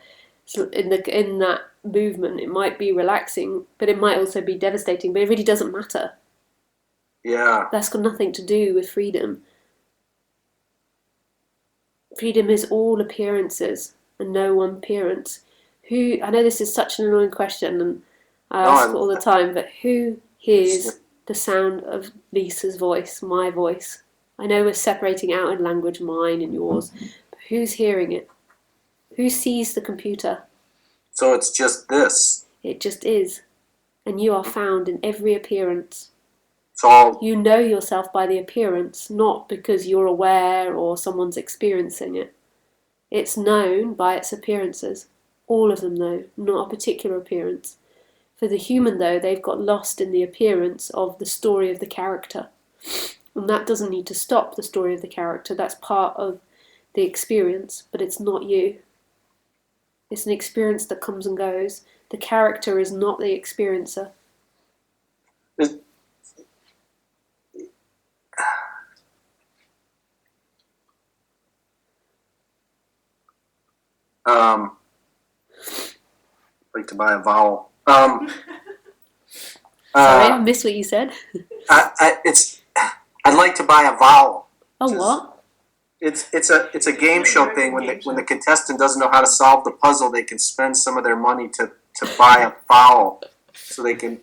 S1: in that movement. It might be relaxing, but it might also be devastating. But it really doesn't matter.
S4: Yeah.
S1: That's got nothing to do with freedom. Freedom is all appearances and no one appearance. Who, I know this is such an annoying question, and I ask all the time, but who hears the sound of Lisa's voice, my voice? I know we're separating out in language, mine and yours, but who's hearing it? Who sees the computer?
S4: So it's just this.
S1: It just is. And you are found in every appearance.
S4: It's all.
S1: You know yourself by the appearance, not because you're aware or someone's experiencing it. It's known by its appearances. All of them, though, not a particular appearance. For the human, though, they've got lost in the appearance of the story of the character. And that doesn't need to stop the story of the character. That's part of the experience, but it's not you. It's an experience that comes and goes. The character is not the experiencer.
S4: Like to buy a vowel.
S1: Sorry, I missed what you said.
S4: I'd like to buy a vowel.
S1: Oh, what?
S4: It's a game show thing. When the contestant doesn't know how to solve the puzzle, they can spend some of their money to buy a vowel, so they can.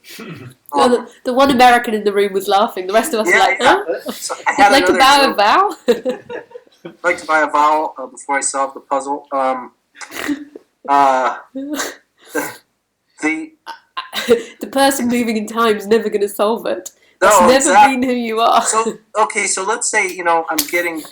S1: No, the one American in the room was laughing. The rest of us were like, huh?
S4: So I had
S1: Like to bow a vow?
S4: I'd like to buy a vowel before I solve the puzzle.
S1: The person moving in time is never going to solve it. That's
S4: No,
S1: never
S4: exactly.
S1: been who you are.
S4: So let's say I'm getting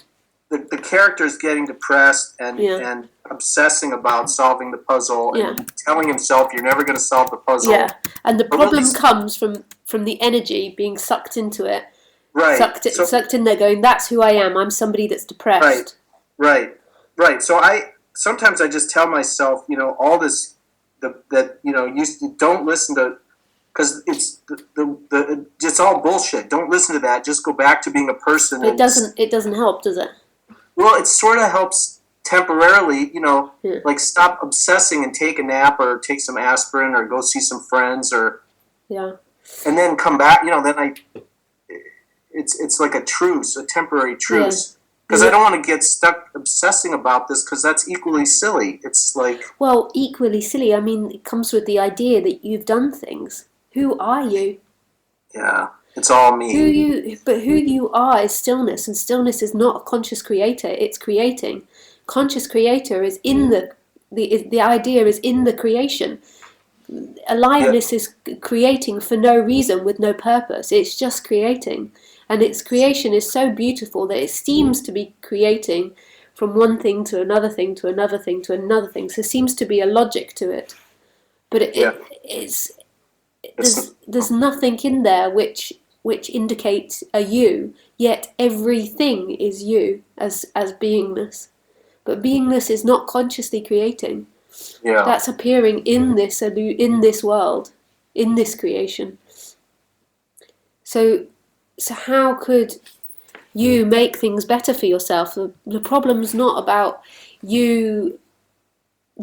S4: the character's getting depressed and obsessing about solving the puzzle and telling himself you're never going to solve the puzzle.
S1: Yeah, and the problem comes from the energy being sucked into it.
S4: Right.
S1: Sucked in there, going, that's who I am. I'm somebody that's depressed.
S4: Right. So sometimes I just tell myself, all this that you don't listen to. Because it's it's all bullshit. Don't listen to that. Just go back to being a person.
S1: But it doesn't help, does it?
S4: Well, it sort of helps temporarily. Like stop obsessing and take a nap or take some aspirin or go see some friends and then come back. Then it's like a truce, a temporary truce. Because I don't want to get stuck obsessing about this because that's equally silly. It's like
S1: equally silly. I mean, it comes with the idea that you've done things. Who are you?
S4: Yeah, it's all me.
S1: Who you are is stillness, and stillness is not a conscious creator. It's creating. Conscious creator is in the idea is in the creation. Aliveness is creating for no reason with no purpose. It's just creating, and its creation is so beautiful that it seems to be creating from one thing to another thing to another thing to another thing. So there seems to be a logic to it, but it's. There's nothing in there which indicates a you, yet everything is you as beingness. But beingness is not consciously creating.
S4: Yeah.
S1: That's appearing in this world, in this creation. So how could you make things better for yourself? The problem's not about you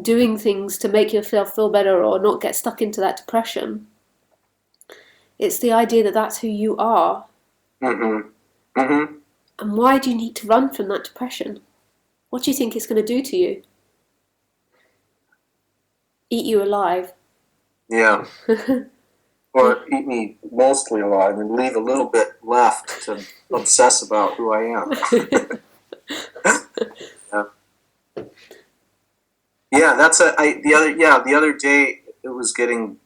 S1: doing things to make yourself feel better or not get stuck into that depression. It's the idea that that's who you are.
S4: Mm-hmm. Mm-hmm.
S1: And why do you need to run from that depression? What do you think it's going to do to you? Eat you alive.
S4: Yeah. Or eat me mostly alive and leave a little bit left to obsess about who I am. Yeah, that's the other day it was getting,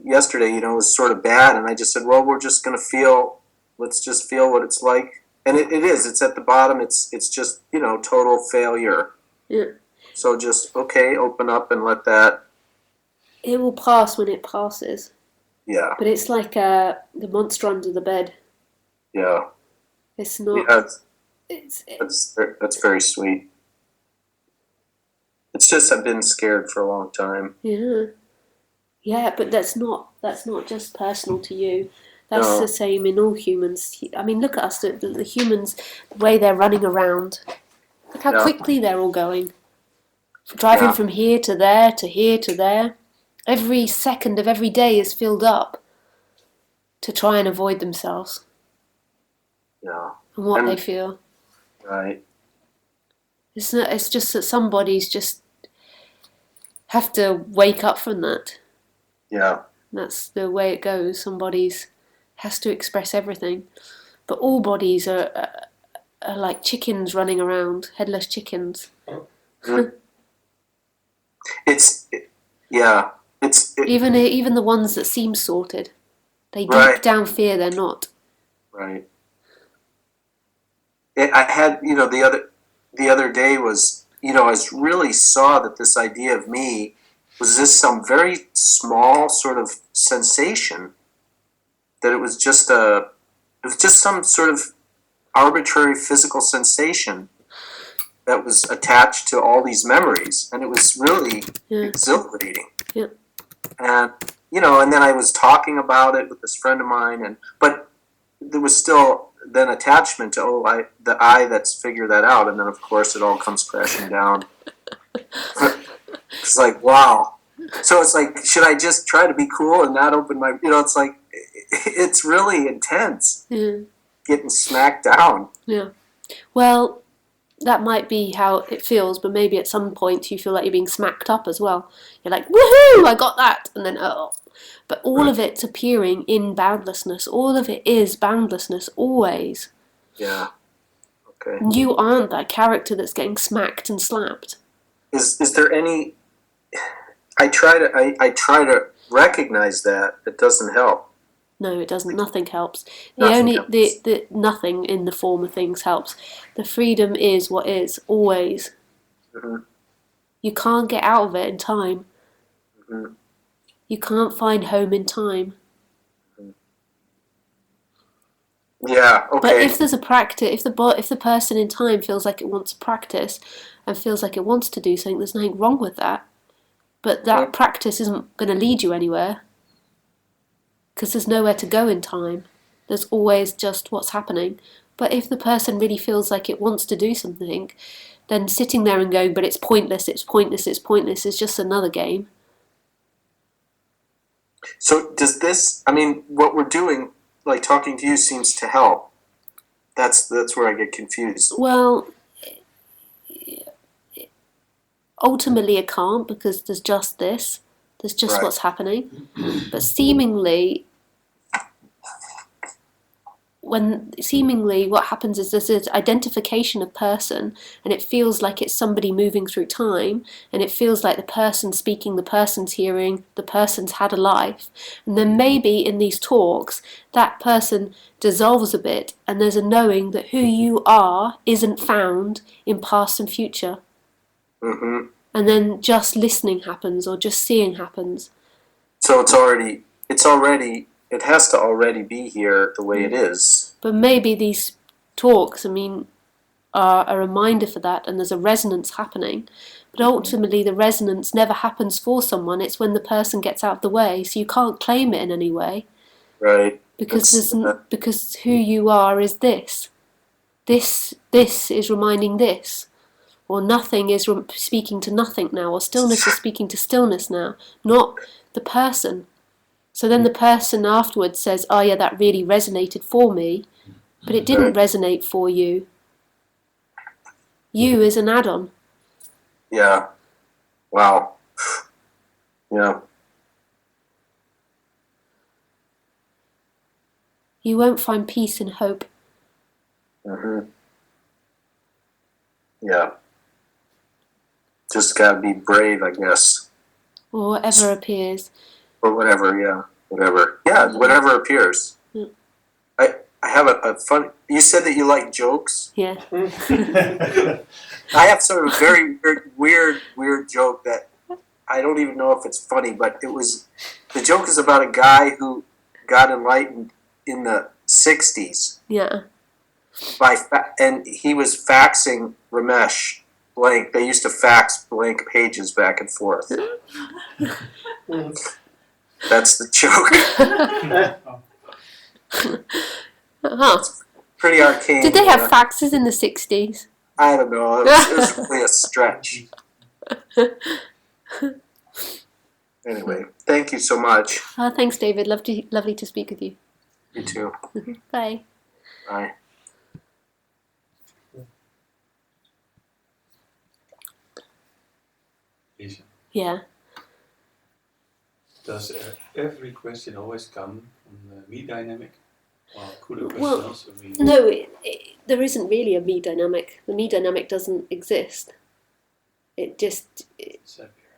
S4: yesterday, you know, it was sort of bad, and I just said, well, we're just going to let's just feel what it's like. And it is, it's at the bottom, it's just, you know, total failure.
S1: Yeah.
S4: So just, okay, open up and let that,
S1: It will pass when it passes.
S4: yeah,
S1: But it's like the monster under the bed.
S4: yeah.
S1: It's not.
S4: Yeah,
S1: It's
S4: that's very sweet. It's just I've been scared for a long time.
S1: yeah, yeah. But that's not just personal to you. That's the
S4: No,
S1: same in all humans. I mean, look at us. The humans, the way they're running around. Look how
S4: yeah,
S1: quickly they're all going. Driving
S4: yeah,
S1: from here to there to here to there. Every second of every day is filled up to try and avoid themselves
S4: yeah.
S1: and what they
S4: And
S1: feel.
S4: right,
S1: It's not, it's just that some bodies just have to wake up from that.
S4: yeah,
S1: That's the way it goes. Some bodies has to express everything, but all bodies are like chickens running around, headless chickens.
S4: Mm. it's yeah,
S1: Even the ones that seem sorted, they deep
S4: right,
S1: down fear they're not.
S4: right. I had, you know, the other day was, you know, I really saw that this idea of me was just some very small sort of sensation, that it was just some sort of arbitrary physical sensation that was attached to all these memories, and it was really
S1: Yeah,
S4: exhilarating.
S1: yeah,
S4: And you know, and then I was talking about it with this friend of mine, and but there was still then attachment to the I that's figured that out, and then of course it all comes crashing down. It's like, wow. So it's like, should I just try to be cool and not open my, you know, it's like, it's really intense
S1: yeah,
S4: getting smacked down.
S1: yeah. Well, that might be how it feels, but maybe at some point you feel like you're being smacked up as well. You're like, woohoo, I got that, and then oh. But all of it's appearing in boundlessness. All of it is boundlessness, always.
S4: Yeah. Okay.
S1: You aren't that character that's getting smacked and slapped.
S4: Is there any, I try to recognize that. It doesn't help.
S1: No, it doesn't. Nothing helps.
S4: Nothing helps.
S1: The nothing in the form of things helps. The freedom is what is, always.
S4: Mm-hmm.
S1: You can't get out of it in time.
S4: Mm-hmm.
S1: You can't find home in time.
S4: Yeah. Okay.
S1: But if there's a practice, if the person in time feels like it wants to practice and feels like it wants to do something, there's nothing wrong with that. But that practice isn't going to lead you anywhere because there's nowhere to go in time. There's always just what's happening. But if the person really feels like it wants to do something, then sitting there and going, but it's pointless, it's pointless, it's pointless, is just another game.
S4: So does this? I mean, what we're doing, like talking to you, seems to help. That's where I get confused.
S1: Well, ultimately it can't because there's just this. There's just
S4: Right.
S1: what's happening. But seemingly what happens is there's this identification of person, and it feels like it's somebody moving through time, and it feels like the person's speaking, the person's hearing, the person's had a life, and then maybe in these talks that person dissolves a bit, and there's a knowing that who you are isn't found in past and future,
S4: Mm-hmm.
S1: and then just listening happens or just seeing happens.
S4: So it has to already be here the way it is.
S1: But maybe these talks, I mean, are a reminder for that, and there's a resonance happening. But ultimately, the resonance never happens for someone. It's when the person gets out of the way. So you can't claim it in any way
S4: Right.
S1: because because who you are is this. This is reminding this, or nothing is speaking to nothing now, or stillness is speaking to stillness now, not the person. So then the person afterwards says, "Oh yeah, that really resonated for me," but it didn't resonate for you. You is an add-on.
S4: Yeah. Wow. Yeah.
S1: You won't find peace and hope.
S4: Mm-hmm. Yeah. Just gotta be brave, I guess.
S1: Or whatever appears.
S4: or whatever. Yeah, whatever. Yeah, whatever appears.
S1: Yeah.
S4: I have a fun. You said that you like jokes.
S1: Yeah.
S4: I have sort of a very weird joke that I don't even know if it's funny, but the joke is about a guy who got enlightened in the 60s
S1: Yeah.
S4: and he was faxing Ramesh blank. They used to fax blank pages back and forth. That's the joke.
S1: Huh.
S4: Pretty arcane.
S1: Did they have faxes in the 60s?
S4: I don't know. It was really a stretch. Anyway, thank you so much.
S1: Thanks, David. Lovely to speak with you.
S4: You too.
S1: Bye.
S4: Bye.
S5: Lisa,
S1: Yeah.
S5: does every question always come from the me dynamic? Or could a question
S1: Well,
S5: also be
S1: No, there isn't really a me dynamic. The me dynamic doesn't exist. It just,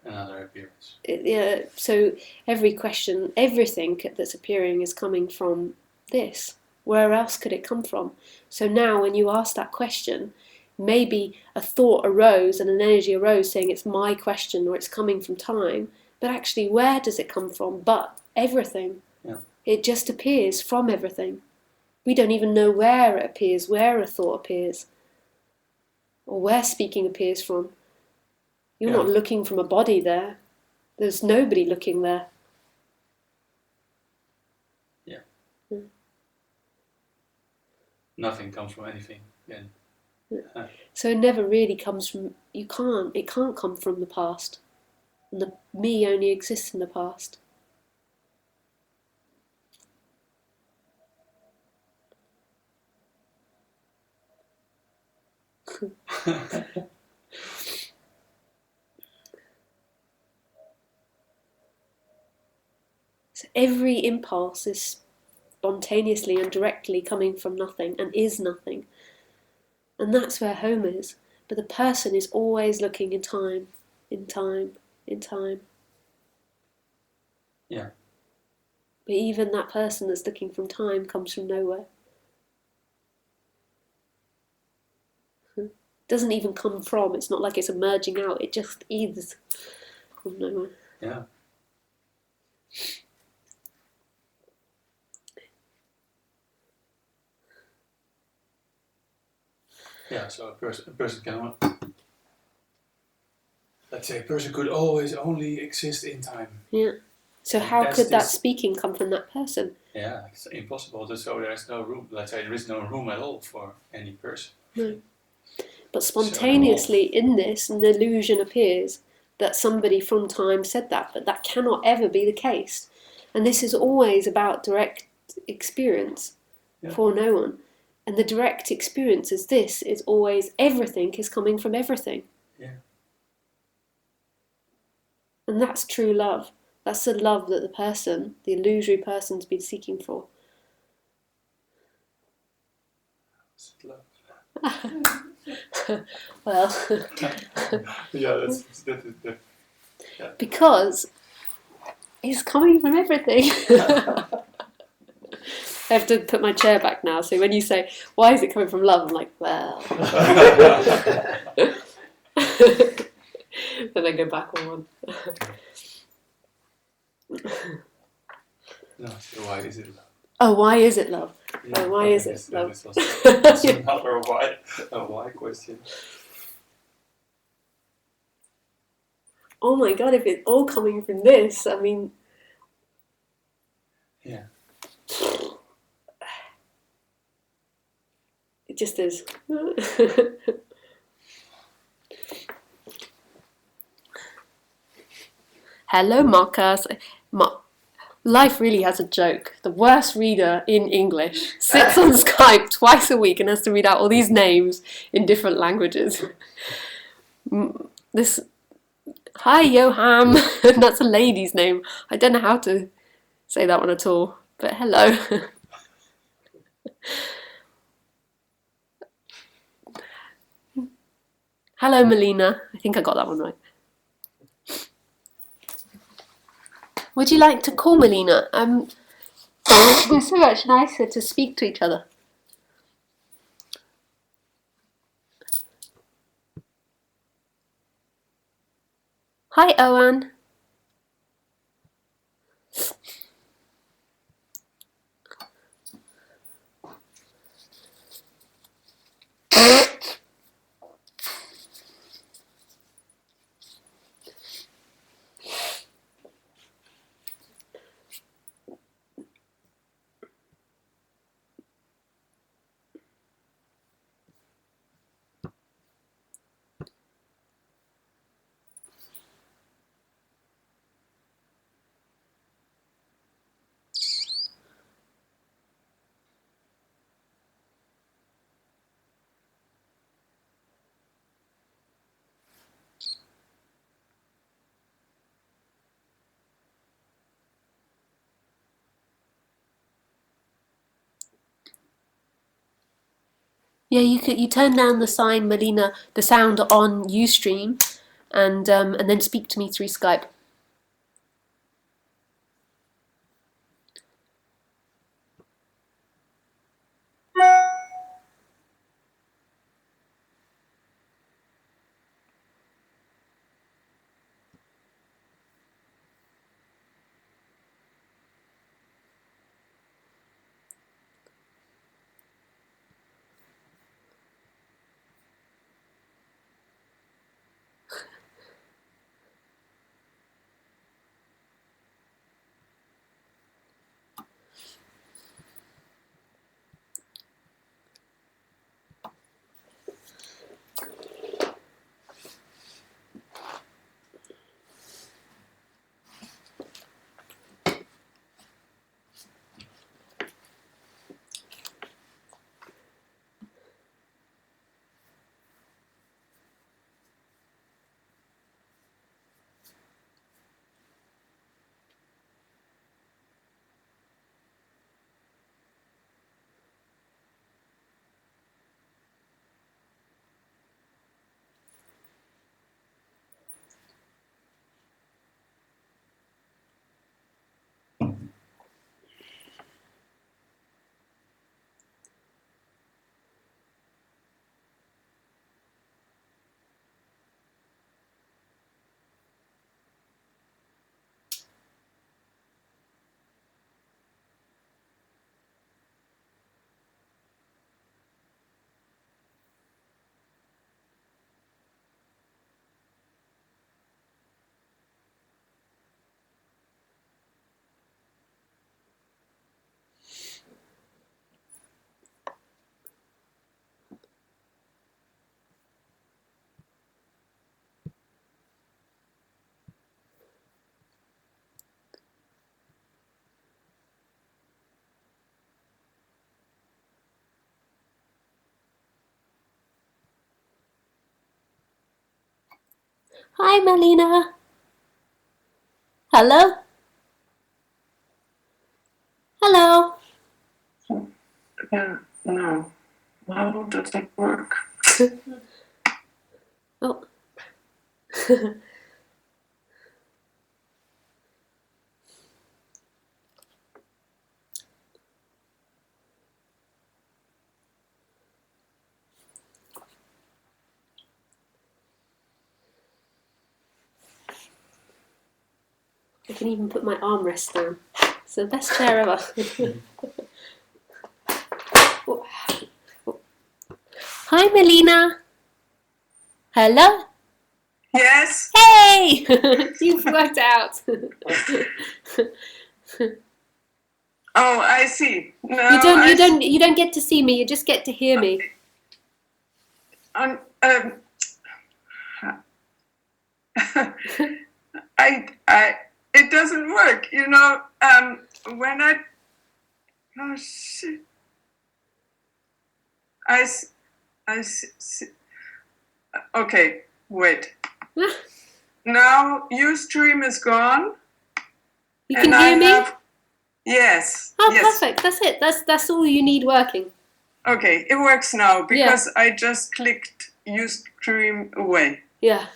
S5: another appearance?
S1: yeah. So every question, everything that's appearing is coming from this. Where else could it come from? So now when you ask that question, maybe a thought arose and an energy arose saying it's my question or it's coming from time, but actually where does it come from but everything?
S5: Yeah.
S1: It just appears from everything. We don't even know where it appears, where a thought appears, or where speaking appears from. You're not looking from a body there. There's nobody looking there.
S5: Yeah. Nothing comes from anything then.
S1: So it never really comes from, it can't come from the past. And the me only exists in the past. So every impulse is spontaneously and directly coming from nothing and is nothing. And that's where home is. But the person is always looking in time, in time, in time.
S5: Yeah.
S1: But even that person that's looking from time comes from nowhere. Doesn't even come from, it's not like it's emerging out, it just is from nowhere.
S5: Yeah. Yeah, so a person can, let's say a person could always only exist in time.
S1: Yeah. So how could that speaking come from that person?
S5: Yeah, it's impossible. So there is no room, let's say there is no room at all for any person.
S1: No. But spontaneously in this, an illusion appears that somebody from time said that, but that cannot ever be the case. And this is always about direct experience for no one. And the direct experience is this, is always everything is coming from everything.
S5: Yeah.
S1: And that's true love. That's the love that the person, the illusory person's been seeking for.
S5: Is it love?
S1: Well,
S5: yeah,
S1: because it's coming from everything. I have to put my chair back now, so when you say, why is it coming from love? I'm like, well. Then I go back on one.
S5: No, so why is it love?
S1: Oh, why is it love?
S5: Yeah,
S1: oh, why is it love?
S5: That's another why question.
S1: Oh my god, if it's all coming from this, I mean...
S5: Yeah.
S1: It just is. Hello, Marcus. Life really has a joke. The worst reader in English sits on Skype twice a week and has to read out all these names in different languages. Hi, Johan. That's a lady's name. I don't know how to say that one at all, but hello. Hello, Melina. I think I got that one right. Would you like to call Melina? It's so much nicer to speak to each other. Hi, Owen. Yeah, you turn down the sign, Melina, the sound on Ustream, and then speak to me through Skype. Hi, Melina. Hello? Hello?
S4: Yeah, no. How does it work?
S1: Oh. I can even put my armrest down. It's the best chair ever. Oh. Oh. Hi, Melina. Hello?
S6: Yes.
S1: Hey! You've worked out.
S6: Oh, I see. No,
S1: You don't get to see me. You just get to hear me.
S6: Um, um, it doesn't work. You know, when oh shit, okay, wait. Now Ustream is gone.
S1: You can hear me?
S6: Yes.
S1: Oh,
S6: yes.
S1: perfect. That's it. That's all you need working.
S6: Okay, it works now because I just clicked Ustream away.
S1: Yeah.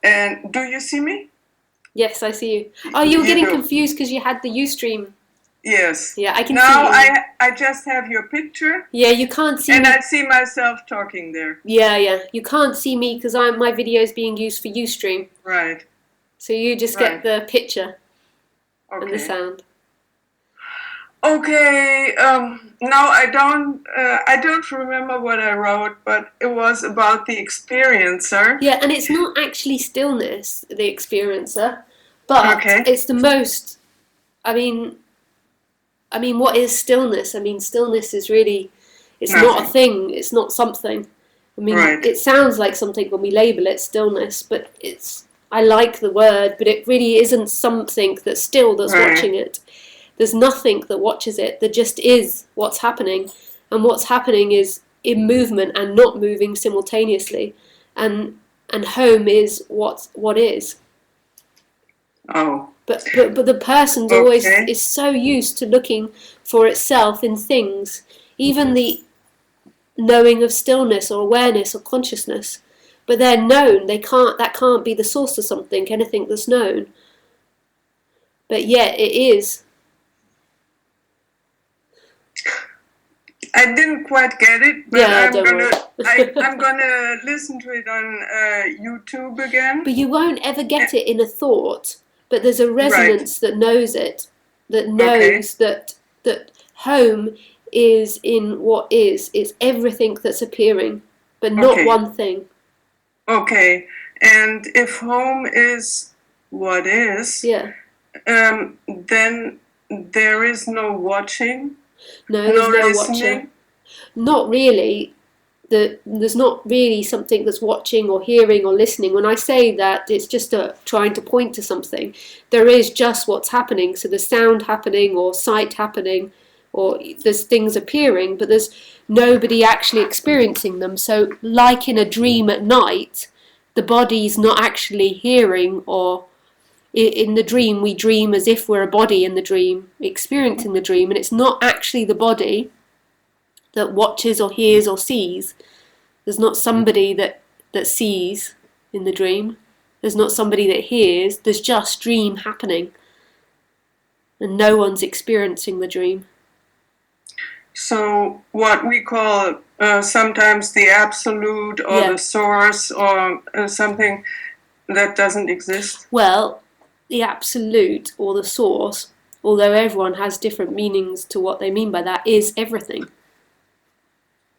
S6: And do you see me?
S1: Yes, I see you. Oh, you were
S6: You
S1: getting
S6: do.
S1: confused because you had the Ustream.
S6: Yes.
S1: Yeah, I can
S6: Now
S1: see you.
S6: I just have your picture,
S1: Yeah, you can't see
S6: and
S1: me.
S6: I see myself talking there.
S1: Yeah. You can't see me because my video is being used for Ustream.
S6: Right.
S1: So you just get
S6: Right.
S1: the picture and the
S6: Okay.
S1: sound.
S6: Okay. Now I don't remember what I wrote, but it was about the experiencer.
S1: Yeah, and it's not actually stillness, the experiencer, but
S6: Okay.
S1: it's the most. I mean, what is stillness? I mean, stillness is really, it's not a
S6: Nothing.
S1: thing. It's not something. I mean,
S6: Right.
S1: it sounds like something when we label it stillness, but it's. I like the word, but it really isn't something that's still that's
S6: Right.
S1: watching it. There's nothing that watches it. There just is what's happening, and what's happening is in movement and not moving simultaneously, and home is what is.
S6: Oh.
S1: But the person's always
S6: Okay.
S1: is so used to looking for itself in things, even the knowing of stillness or awareness or consciousness. But they're known. That can't be the source of something. Anything that's known. But yet it is.
S6: I didn't quite get it, but
S1: Yeah, don't worry.
S6: I'm gonna listen to it on YouTube again.
S1: But you won't ever get it in a thought. But there's a
S6: Right.
S1: resonance that knows it, that
S6: Okay.
S1: knows that home is in what is. It's everything that's appearing, but not
S6: Okay.
S1: one thing.
S6: Okay. And if home is what is,
S1: Yeah.
S6: then there is no watching,
S1: No, there's no
S6: listening.
S1: watcher. Not really. There's not really something that's watching or hearing or listening. When I say that, it's just trying to point to something. There is just what's happening. So there's sound happening or sight happening, or there's things appearing, but there's nobody actually experiencing them. So like in a dream at night, the body's not actually hearing, or in the dream we dream as if we're a body in the dream, experiencing the dream, and it's not actually the body that watches or hears or sees. There's not somebody that sees in the dream. There's not somebody that hears. There's just dream happening. And no one's experiencing the dream.
S6: So what we call sometimes the absolute or
S1: Yeah.
S6: the source or something that doesn't exist.
S1: Well, the absolute or the source, although everyone has different meanings to what they mean by that, is everything.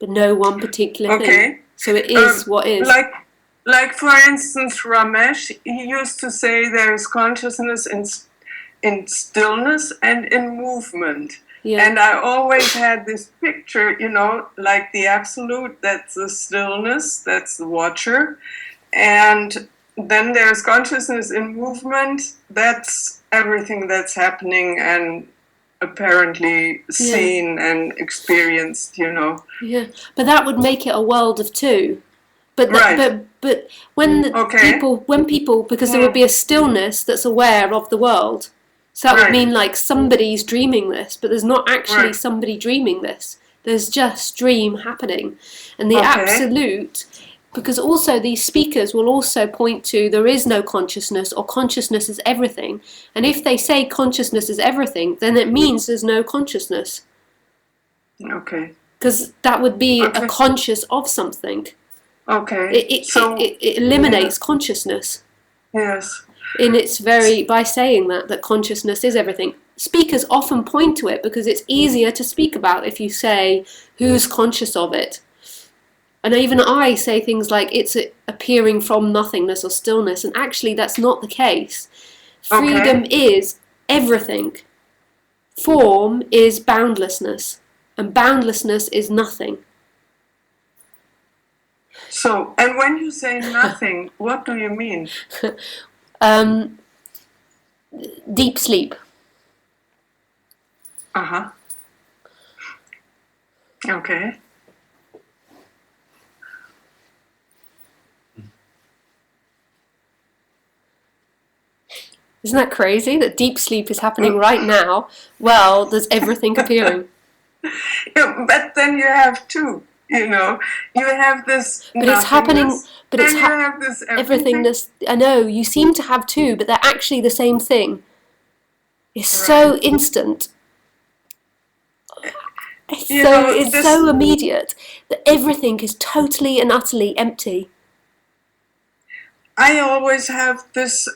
S1: But no one particular thing.
S6: Okay.
S1: So it is what is.
S6: Like for instance, Ramesh, he used to say there is consciousness in stillness and in movement.
S1: Yeah.
S6: And I always had this picture, like the absolute, that's the stillness, that's the watcher. And then there's consciousness in movement, that's everything that's happening and apparently seen and experienced,
S1: Yeah, but that would make it a world of two. But
S6: Right.
S1: but when people because there would be a stillness that's aware of the world. So that would
S6: Right.
S1: mean like somebody's dreaming this, but there's not actually
S6: Right.
S1: somebody dreaming this. There's just dream happening. And the
S6: Okay.
S1: absolute, because also these speakers will also point to there is no consciousness or consciousness is everything. And if they say consciousness is everything, then it means there's no consciousness.
S6: Okay.
S1: Because that would be
S6: Okay.
S1: a conscious of something.
S6: Okay.
S1: It eliminates consciousness.
S6: Yes.
S1: And it's by saying that consciousness is everything. Speakers often point to it because it's easier to speak about if you say who's conscious of it. And even I say things like it's appearing from nothingness or stillness, and actually that's not the case. Freedom is everything. Form is boundlessness, and boundlessness is nothing.
S6: So, and when you say nothing, what do you mean?
S1: Deep sleep.
S6: Uh-huh. Okay.
S1: Isn't that crazy that deep sleep is happening right now? Well, there's everything appearing.
S6: Yeah, but then you have two. You know, you have this
S1: But it's happening.
S6: nothingness,
S1: But it's
S6: and you have this everything.
S1: everythingness. I know you seem to have two, but they're actually the same thing. It's so
S6: Right.
S1: instant.
S6: You know,
S1: It's
S6: this,
S1: so immediate that everything is totally and utterly empty.
S6: I always have this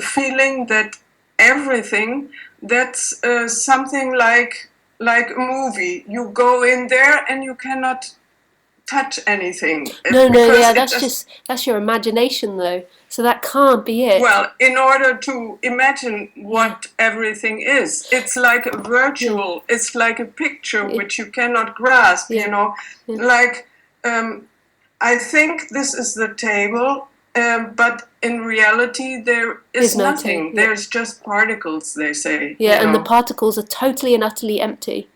S6: feeling that everything, that's something like a movie. You go in there and you cannot touch anything.
S1: No,
S6: because
S1: yeah,
S6: it just,
S1: that's your imagination though. So that can't be it.
S6: well, in order to imagine what everything is, it's like a virtual, it's like a picture which you cannot grasp, you know. Like, I think this is the table, but in reality there is
S1: no
S6: nothing.
S1: table,
S6: There's just particles, they say.
S1: Yeah,
S6: you
S1: and
S6: know.
S1: the particles are totally and utterly empty.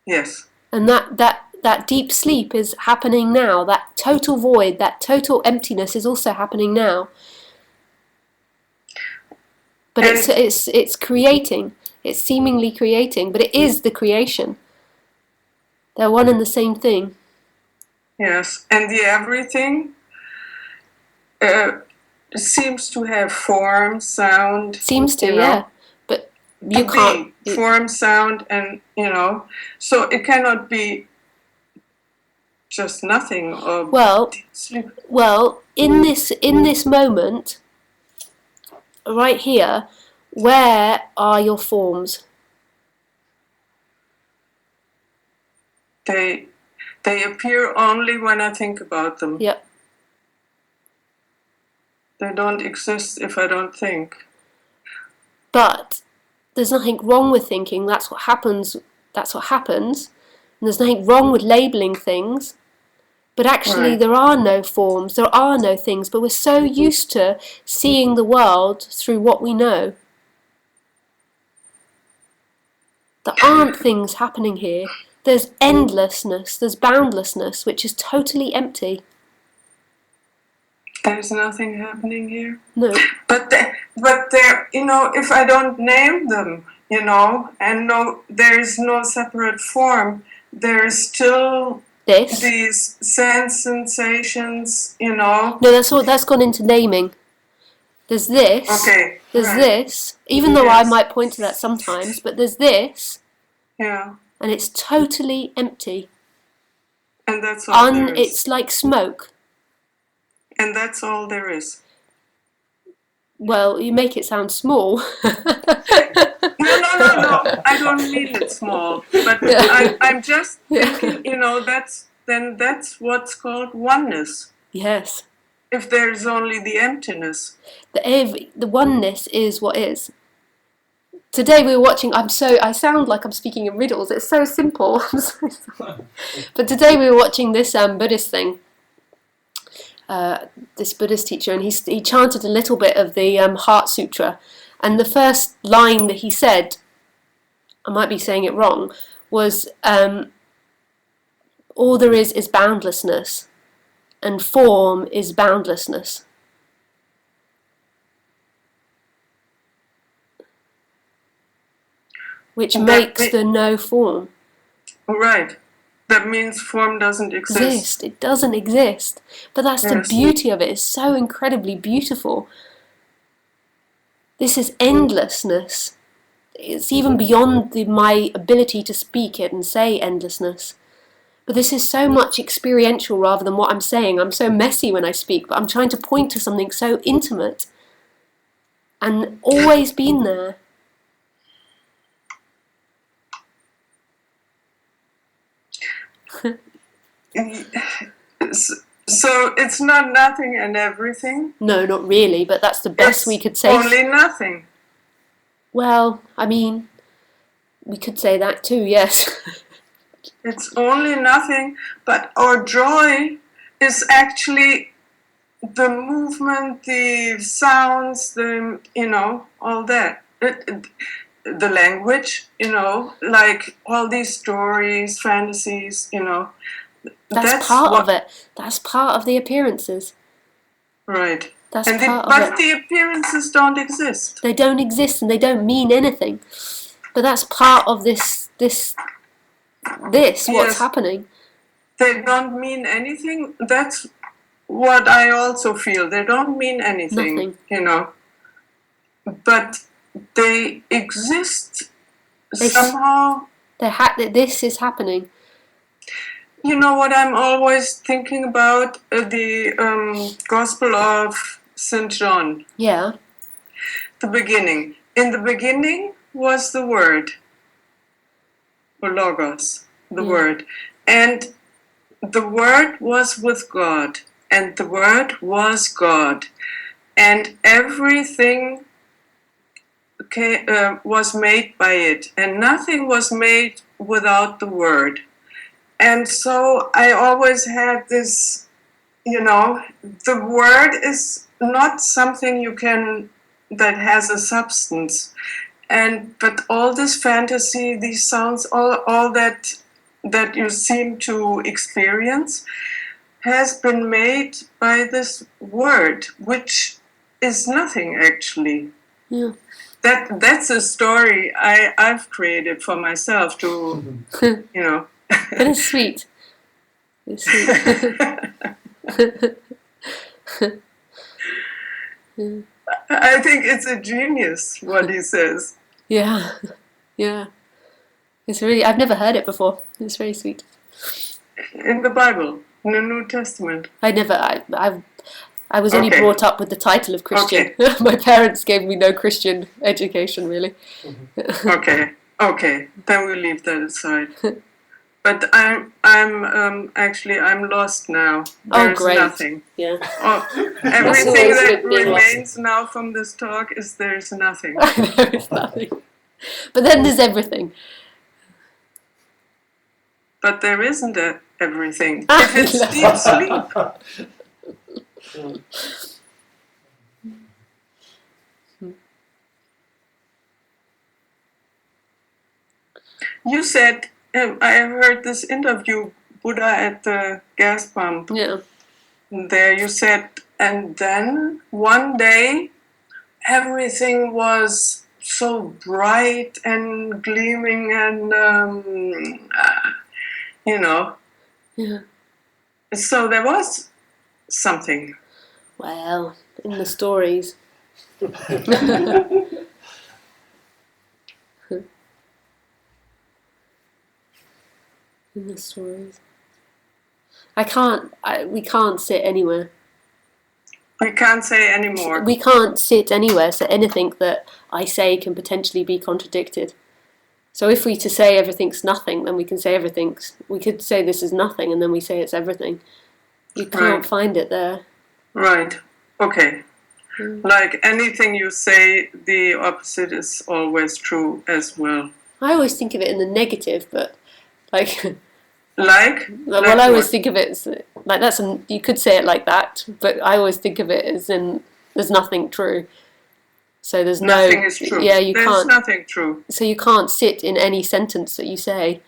S6: Yes.
S1: And that deep sleep is happening now. That total void, that total emptiness is also happening now. But
S6: And
S1: it's creating. It's seemingly creating, but it is the creation. They're one and the same thing.
S6: yes, and the everything seems to have form, sound.
S1: Seems to,
S6: you know,
S1: yeah. But you can't.
S6: Form, sound, and you know, so it cannot be just nothing or
S1: Well,
S6: sleep.
S1: well, in this moment, right here, where are your forms?
S6: They appear only when I think about them.
S1: Yep.
S6: They don't exist if I don't think.
S1: But there's nothing wrong with thinking. That's what happens. That's what happens. And there's nothing wrong with labeling things. But actually,
S6: Right.
S1: there are no forms. There are no things. But we're so used to seeing the world through what we know. There aren't things happening here. There's endlessness. There's boundlessness, which is totally empty.
S6: There's nothing happening here.
S1: No.
S6: But there, you know, if I don't name them, you know, and no, there's no separate form. There's still these sensations, you know.
S1: No, that's gone into naming. There's this.
S6: Okay.
S1: There's
S6: right.
S1: this. Even though I might point to that sometimes, but there's this.
S6: Yeah.
S1: And it's totally empty.
S6: And that's all there is.
S1: It's like smoke.
S6: And that's all there is.
S1: Well, you make it sound small.
S6: No. I don't mean it small. But I'm just thinking, you know, that's what's called oneness.
S1: Yes.
S6: If there's only the emptiness.
S1: The oneness is what is. Today we were watching, I sound like I'm speaking in riddles. It's so simple. I'm so sorry. But today we were watching this Buddhist thing. This Buddhist teacher, and he chanted a little bit of the Heart Sutra, and the first line that he said, I might be saying it wrong, was all there is boundlessness, and form is boundlessness. Which makes the no form.
S6: Right. That means form doesn't exist.
S1: It doesn't exist. But that's the beauty of it. It's so incredibly beautiful. This is endlessness. It's even beyond my ability to speak it and say endlessness. But this is so much experiential rather than what I'm saying. I'm so messy when I speak, but I'm trying to point to something so intimate and always been there.
S6: So it's not nothing and everything?
S1: No, not really, but that's the best we could say.
S6: Only nothing.
S1: Well, I mean, we could say that too, yes.
S6: It's only nothing, but our joy is actually the movement, the sounds, the, you know, all that. The language, you know, like all these stories, fantasies, you know.
S1: That's part of it. That's part of the appearances.
S6: Right.
S1: That's part of it.
S6: But the appearances don't exist.
S1: They don't exist and they don't mean anything. But that's part of this what's happening.
S6: they don't mean anything. That's what I also feel. They don't mean anything,
S1: Nothing.
S6: you know. But they exist
S1: They s-
S6: somehow.
S1: This is happening.
S6: You know what I'm always thinking about? The Gospel of St. John,
S1: Yeah.
S6: the beginning. In the beginning was the Word, or Logos, the
S1: Yeah.
S6: Word. And the Word was with God, and the Word was God. And everything was made by it, and nothing was made without the Word. And so I always had this, you know, the Word is not something that has a substance. But all this fantasy, these sounds, all that you seem to experience has been made by this word, which is nothing actually.
S1: Yeah.
S6: That's a story I've created for myself to, you know.
S1: But it's sweet. It's sweet.
S6: I think it's a genius what he says
S1: Yeah. Yeah. It's really, I've never heard it before. It's very sweet.
S6: in the Bible, in the New Testament.
S1: I was only
S6: Okay.
S1: brought up with the title of Christian.
S6: Okay.
S1: My parents gave me no Christian education, really.
S6: Okay, then we leave that aside. But I'm lost now. There's
S1: great.
S6: nothing.
S1: Yeah.
S6: Everything
S1: always
S6: that
S1: good being lost.
S6: remains now from this talk is there's nothing.
S1: There is nothing. But then there's everything.
S6: But there isn't everything. If it's deep sleep. You said, I heard this interview, Buddha at the gas pump.
S1: Yeah.
S6: There you said, and then one day everything was so bright and gleaming and, you know.
S1: Yeah.
S6: So there was something.
S1: Well, in the stories. In the stories. We can't sit anywhere.
S6: We can't say anymore.
S1: We can't sit anywhere, so anything that I say can potentially be contradicted. So if we to say everything's nothing, then we can say we could say this is nothing, and then we say it's everything. You can't
S6: Right.
S1: find it there.
S6: Right. Okay. Like anything you say, the opposite is always true as well.
S1: I always think of it in the negative, but like...
S6: Like?
S1: Well, I always think of it as like you could say it like that, but I always think of it as in there's nothing true. So there's
S6: nothing is true.
S1: Yeah, you
S6: there's
S1: can't.
S6: Nothing true.
S1: So you can't sit in any sentence that you say.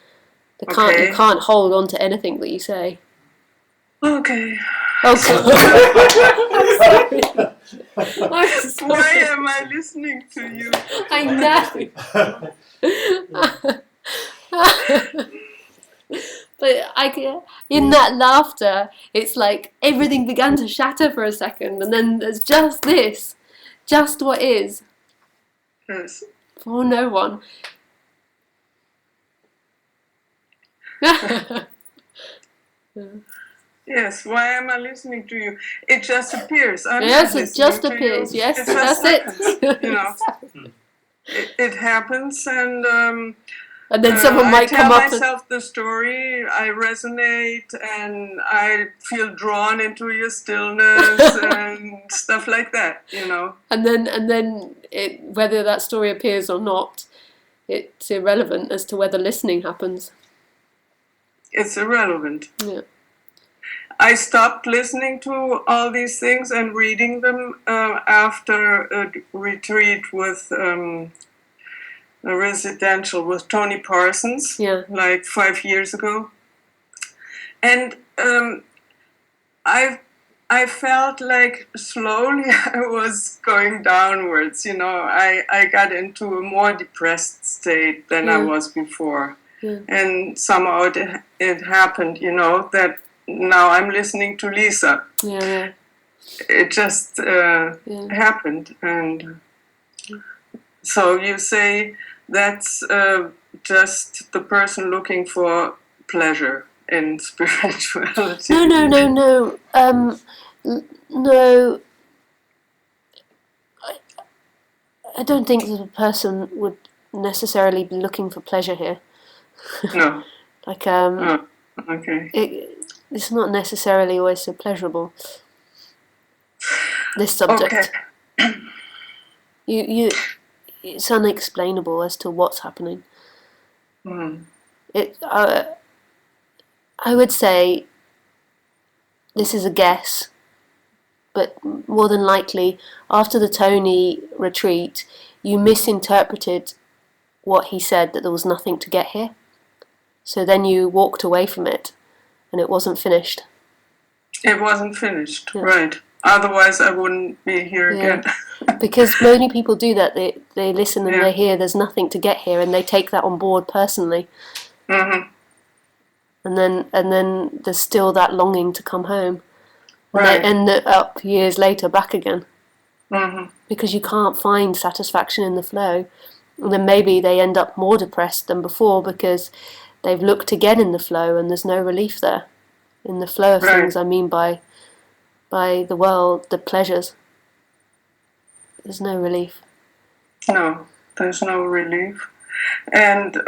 S1: You
S6: Okay.
S1: can't hold on to anything that you say.
S6: Okay.
S1: Okay. I'm sorry.
S6: Why am I listening to you?
S1: I know. But in that laughter, it's like everything began to shatter for a second, and then there's just this, just what is,
S6: Yes.
S1: for no one.
S6: Yes, why am I listening to you? It just appears.
S1: Yes, it just appears.
S6: You.
S1: Yes,
S6: it just
S1: that's
S6: happens,
S1: it.
S6: You know, it happens, and
S1: then someone might come up.
S6: I tell myself the story. I resonate, and I feel drawn into your stillness and stuff like that. You know.
S1: And then whether that story appears or not, it's irrelevant as to whether listening happens.
S6: It's irrelevant.
S1: Yeah.
S6: I stopped listening to all these things and reading them after a retreat with a residential with Tony Parsons, like 5 years ago. And I felt like slowly I was going downwards, you know. I got into a more depressed state than I was before.
S1: Yeah.
S6: And somehow it happened, you know, that now I'm listening to Lisa.
S1: Yeah.
S6: It just happened. And so you say that's just the person looking for pleasure in spirituality.
S1: No. No. I don't think that a person would necessarily be looking for pleasure here.
S6: No.
S1: Like
S6: Okay.
S1: it's not necessarily always so pleasurable. This subject.
S6: Okay.
S1: It's unexplainable as to what's happening.
S6: Mm.
S1: I would say this is a guess, but more than likely, after the Tony retreat, you misinterpreted what he said, that there was nothing to get here. So then you walked away from it, and it wasn't finished.
S6: It wasn't finished,
S1: Yeah.
S6: right. Otherwise I wouldn't be here again.
S1: Because many people do that. They listen and they hear there's nothing to get here, and they take that on board personally.
S6: Mm-hmm.
S1: And then there's still that longing to come home. And
S6: Right.
S1: they end up years later back again.
S6: Mm-hmm.
S1: Because you can't find satisfaction in the flow. And then maybe they end up more depressed than before because they've looked again in the flow and there's no relief there. In the flow of things, I mean by the world, the pleasures. There's no relief.
S6: No, there's no relief. And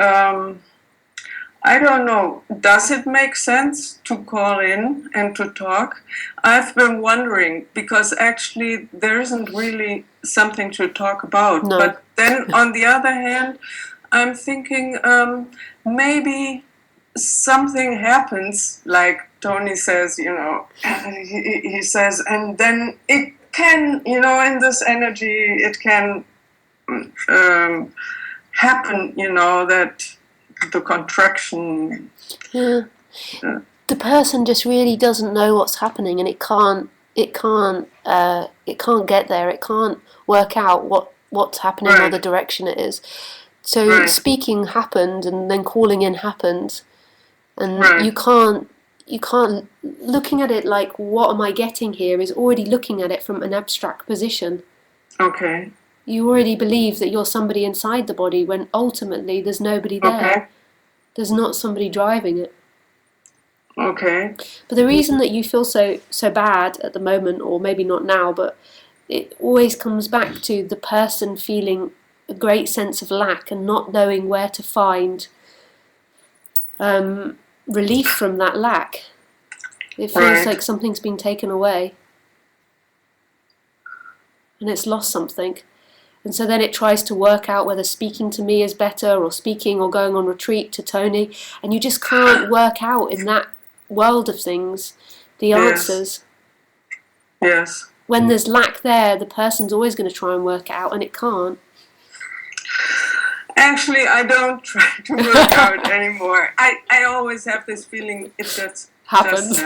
S6: I don't know, does it make sense to call in and to talk? I've been wondering, because actually there isn't really something to talk about.
S1: No.
S6: But then on the other hand, I'm thinking maybe something happens, like Tony says, you know, he says, and then it can, you know, in this energy, it can happen, you know, that the contraction.
S1: Yeah. The person just really doesn't know what's happening, and it can't get there. It can't work out what's happening or the direction it is. So speaking happened, and then calling in happened, and you can't looking at it like, what am I getting here, is already looking at it from an abstract position.
S6: Okay.
S1: You already believe that you're somebody inside the body when ultimately there's nobody there.
S6: Okay.
S1: There's not somebody driving it.
S6: Okay.
S1: But the reason that you feel so bad at the moment, or maybe not now, but it always comes back to the person feeling a great sense of lack and not knowing where to find relief from that lack. It feels like something's been taken away and it's lost something. And so then it tries to work out whether speaking to me is better, or speaking or going on retreat to Tony, and you just can't work out in that world of things the answers.
S6: Yes.
S1: When there's lack there, the person's always going to try and work it out, and it can't.
S6: Actually, I don't try to work out anymore. I always have this feeling it just happens.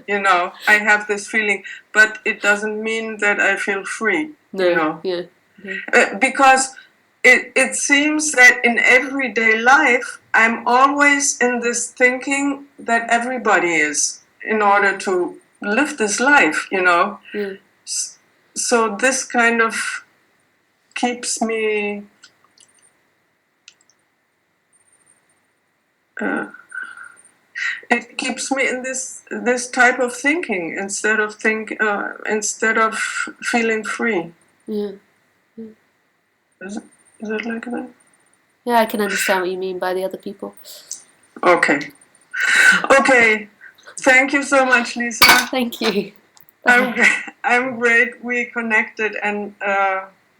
S6: You know, I have this feeling, but it doesn't mean that I feel free.
S1: No,
S6: you know.
S1: Yeah.
S6: Because it seems that in everyday life, I'm always in this thinking that everybody is in order to live this life, you know.
S1: Yeah.
S6: So this kind of keeps me it keeps me in this type of thinking instead of feeling free.
S1: Yeah.
S6: Is it like that?
S1: Yeah, I can understand what you mean by the other people.
S6: Okay. Okay. Thank you so much, Lisa.
S1: Thank you.
S6: I'm great. We connected, and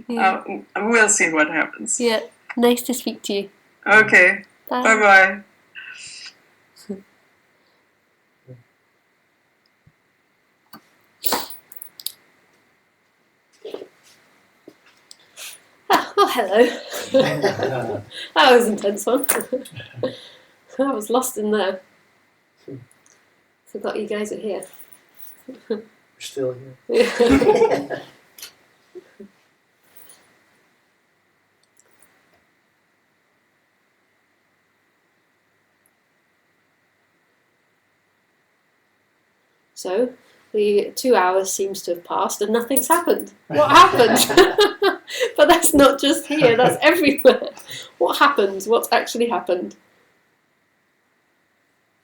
S6: we'll see what happens.
S1: Yeah. Nice to speak to you.
S6: Okay.
S1: Bye.
S6: Bye-bye.
S1: Oh, hello. That was an intense one. I was lost in there. Forgot you guys are here.
S2: We're still here.
S1: Yeah. So the 2 hours seems to have passed and nothing's happened. What happened? But that's not just here, that's everywhere. What happened? What's actually happened?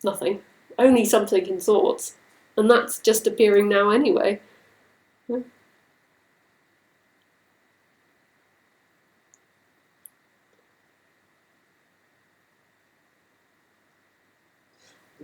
S1: Nothing. Only something in thoughts. And that's just appearing now anyway.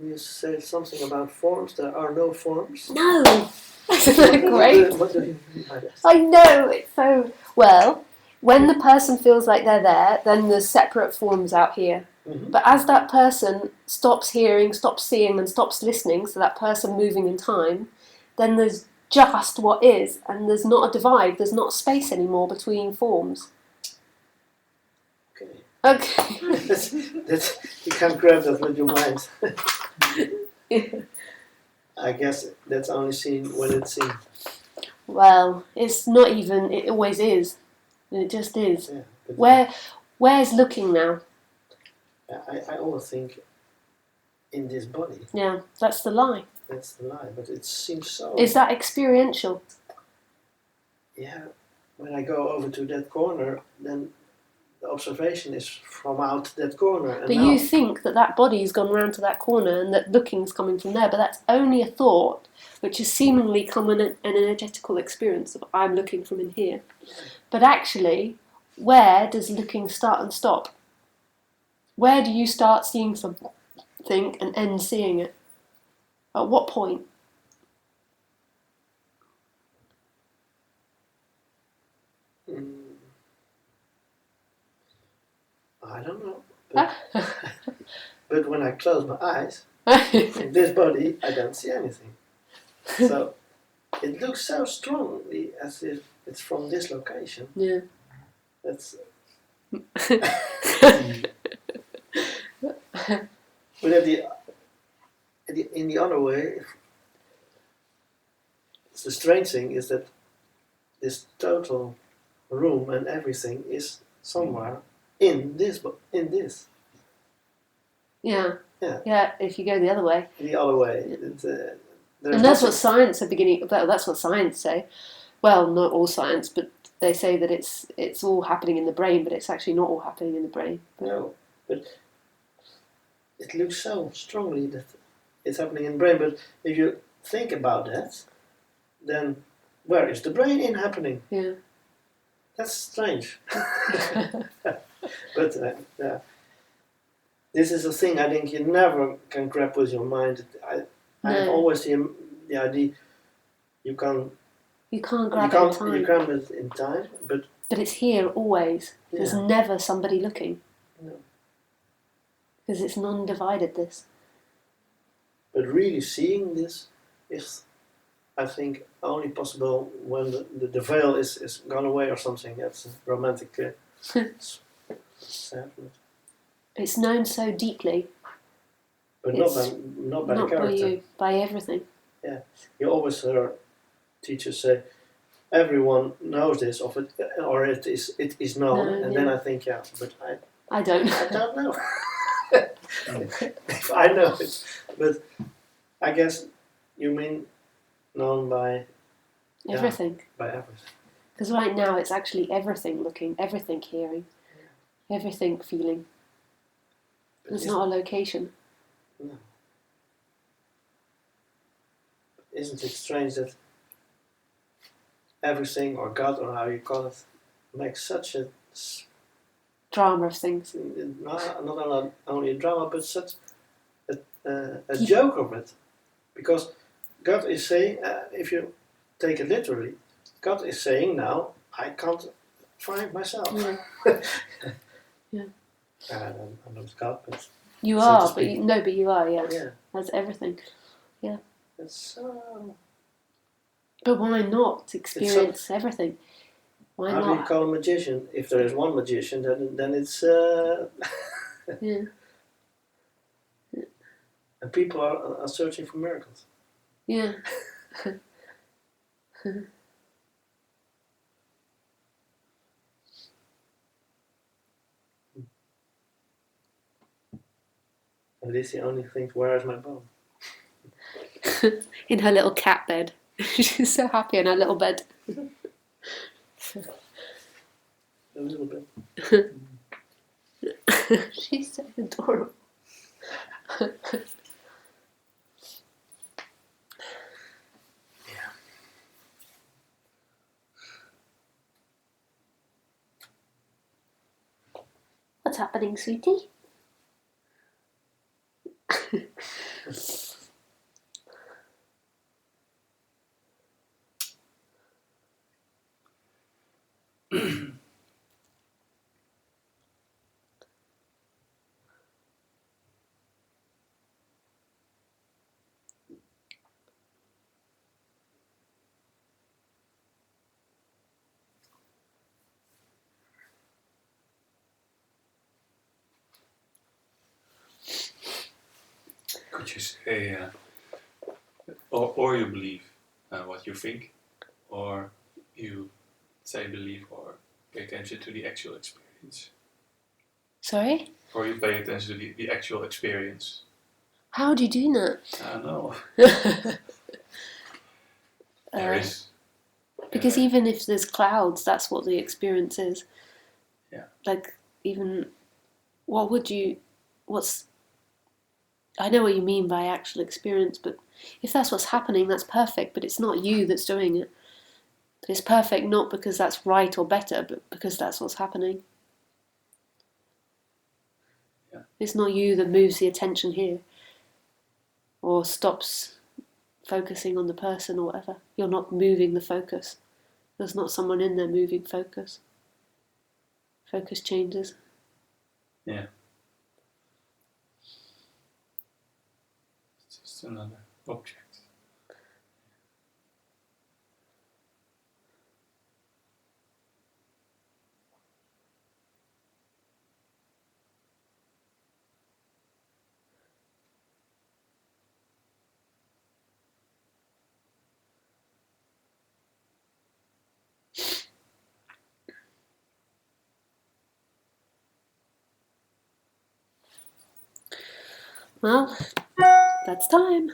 S2: You said something about forms. There are no forms.
S1: No! Isn't that great?
S2: What do you mean by that?
S1: I know, it's so... Well, when the person feels like they're there, then there's separate forms out here.
S2: Mhm.
S1: But as that person stops hearing, stops seeing, and stops listening, so that person moving in time, then there's just what is, and there's not a divide, there's not space anymore between forms.
S2: Okay.
S1: Okay.
S2: That's, you can't grab that with your mind. I guess that's only seen when it's seen.
S1: Well, it's not even, it always is. It just is.
S2: Yeah, but
S1: Where's looking now?
S2: I always think in this body.
S1: Yeah, that's the lie.
S2: That's the lie, but it seems so.
S1: Is that experiential?
S2: Yeah, when I go over to that corner, then the observation is from out that corner. And
S1: But
S2: now,
S1: you think that that body's gone round to that corner and that looking's coming from there, but that's only a thought, which is seemingly common an energetical experience of I'm looking from in here. But actually, where does looking start and stop? Where do you start seeing something and end seeing it? At what point?
S2: I don't know. But when I close my eyes, in this body, I don't see anything. So it looks so strongly as if it's from this location.
S1: Yeah.
S2: That's. But in the other way, the strange thing is that this total room and everything is somewhere in this.
S1: Yeah.
S2: Yeah.
S1: Yeah, if you go the other way.
S2: The other way.
S1: And that's what science are beginning. Well, that's what science say. Well, not all science, but they say that it's all happening in the brain, but it's actually not all happening in the brain.
S2: No, but it looks so strongly that it's happening in the brain. But if you think about that, then where is the brain in happening?
S1: Yeah.
S2: That's strange. But yeah. This is a thing I think you never can grab with your mind. I have
S1: No.
S2: always the idea you can't
S1: grab it in time.
S2: You grab it in time, but
S1: it's here always. There's
S2: Yeah.
S1: never somebody looking.
S2: No.
S1: Because it's non-divided, this.
S2: But really seeing this is, I think, only possible when the veil is gone away or something. That's a romantic sadness.
S1: It's known so deeply.
S2: But
S1: It's
S2: not by the
S1: not by
S2: character.
S1: you, by everything.
S2: Yeah. You always hear teachers say, everyone knows this, or it is known,
S1: No,
S2: and
S1: yeah.
S2: then I think, yeah, but
S1: I don't.
S2: I don't know. If I know it, but I guess you mean known by
S1: Everything.
S2: by everything.
S1: Because right now it's actually everything looking, everything hearing, everything feeling.
S2: But
S1: It's not a location.
S2: No. Isn't it strange that everything, or God, or how you call it, makes such a
S1: Drama of things.
S2: not only a drama, but such a joke of it, because God is saying, if you take it literally, God is saying now, I can't find myself.
S1: Yeah. Yeah.
S2: I'm not God, but
S1: You
S2: so
S1: are,
S2: to
S1: but
S2: speak.
S1: but you are, yes.
S2: Yeah.
S1: That's everything.
S2: It's so.
S1: But why not experience everything? Why
S2: How do you
S1: not?
S2: call a magician? If there is one magician, then it's.
S1: Yeah.
S2: And people are searching for miracles.
S1: Yeah.
S2: And this the only thing. Where is my bone?
S1: in her little cat bed. She's so happy in her little bed.
S2: A little bit.
S1: She's so adorable. What's happening, sweetie?
S5: Could you say, or you believe what you think, or you say believe or pay attention to the actual experience?
S1: Sorry?
S5: Or you pay attention to the actual experience?
S1: How do you do that?
S5: I don't know.
S1: Uh,
S5: There is.
S1: Because even if there's clouds, that's what the experience is.
S5: Yeah.
S1: Like, even, what's, I know what you mean by actual experience, but if that's what's happening, that's perfect, but it's not you that's doing it. It's perfect not because that's right or better, but because that's what's happening.
S5: Yeah.
S1: It's not you that moves the attention here, or stops focusing on the person or whatever. You're not moving the focus. There's not someone in there moving focus. Focus changes.
S5: Yeah. It's just another object.
S1: Well, that's time.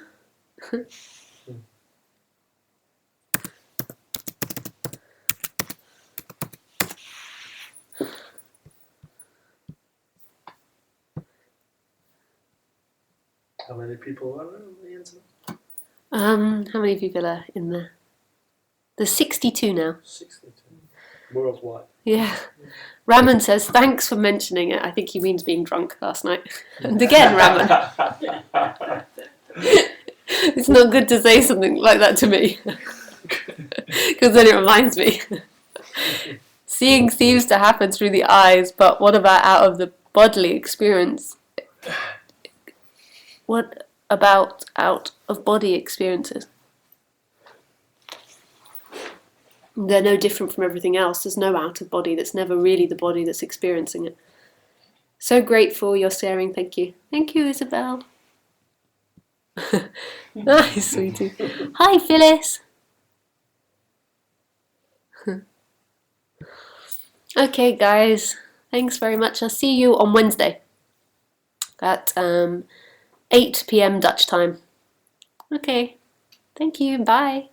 S2: How many people are there on the internet?
S1: How many people are in there? There's 62 now.
S2: 62. Worldwide.
S1: Yeah. Raman says, thanks for mentioning it. I think he means being drunk last night. And again, Raman. It's not good to say something like that to me. Because then it reminds me. Seeing seems to happen through the eyes, but what about out of the bodily experience? What about out of body experiences? They're no different from everything else. There's no out of body. That's never really the body that's experiencing it. So grateful you're sharing. Thank you. Thank you, Isabel. Nice, sweetie. Hi, Phyllis. Okay, guys. Thanks very much. I'll see you on Wednesday at 8 p.m. Dutch time. Okay. Thank you. Bye.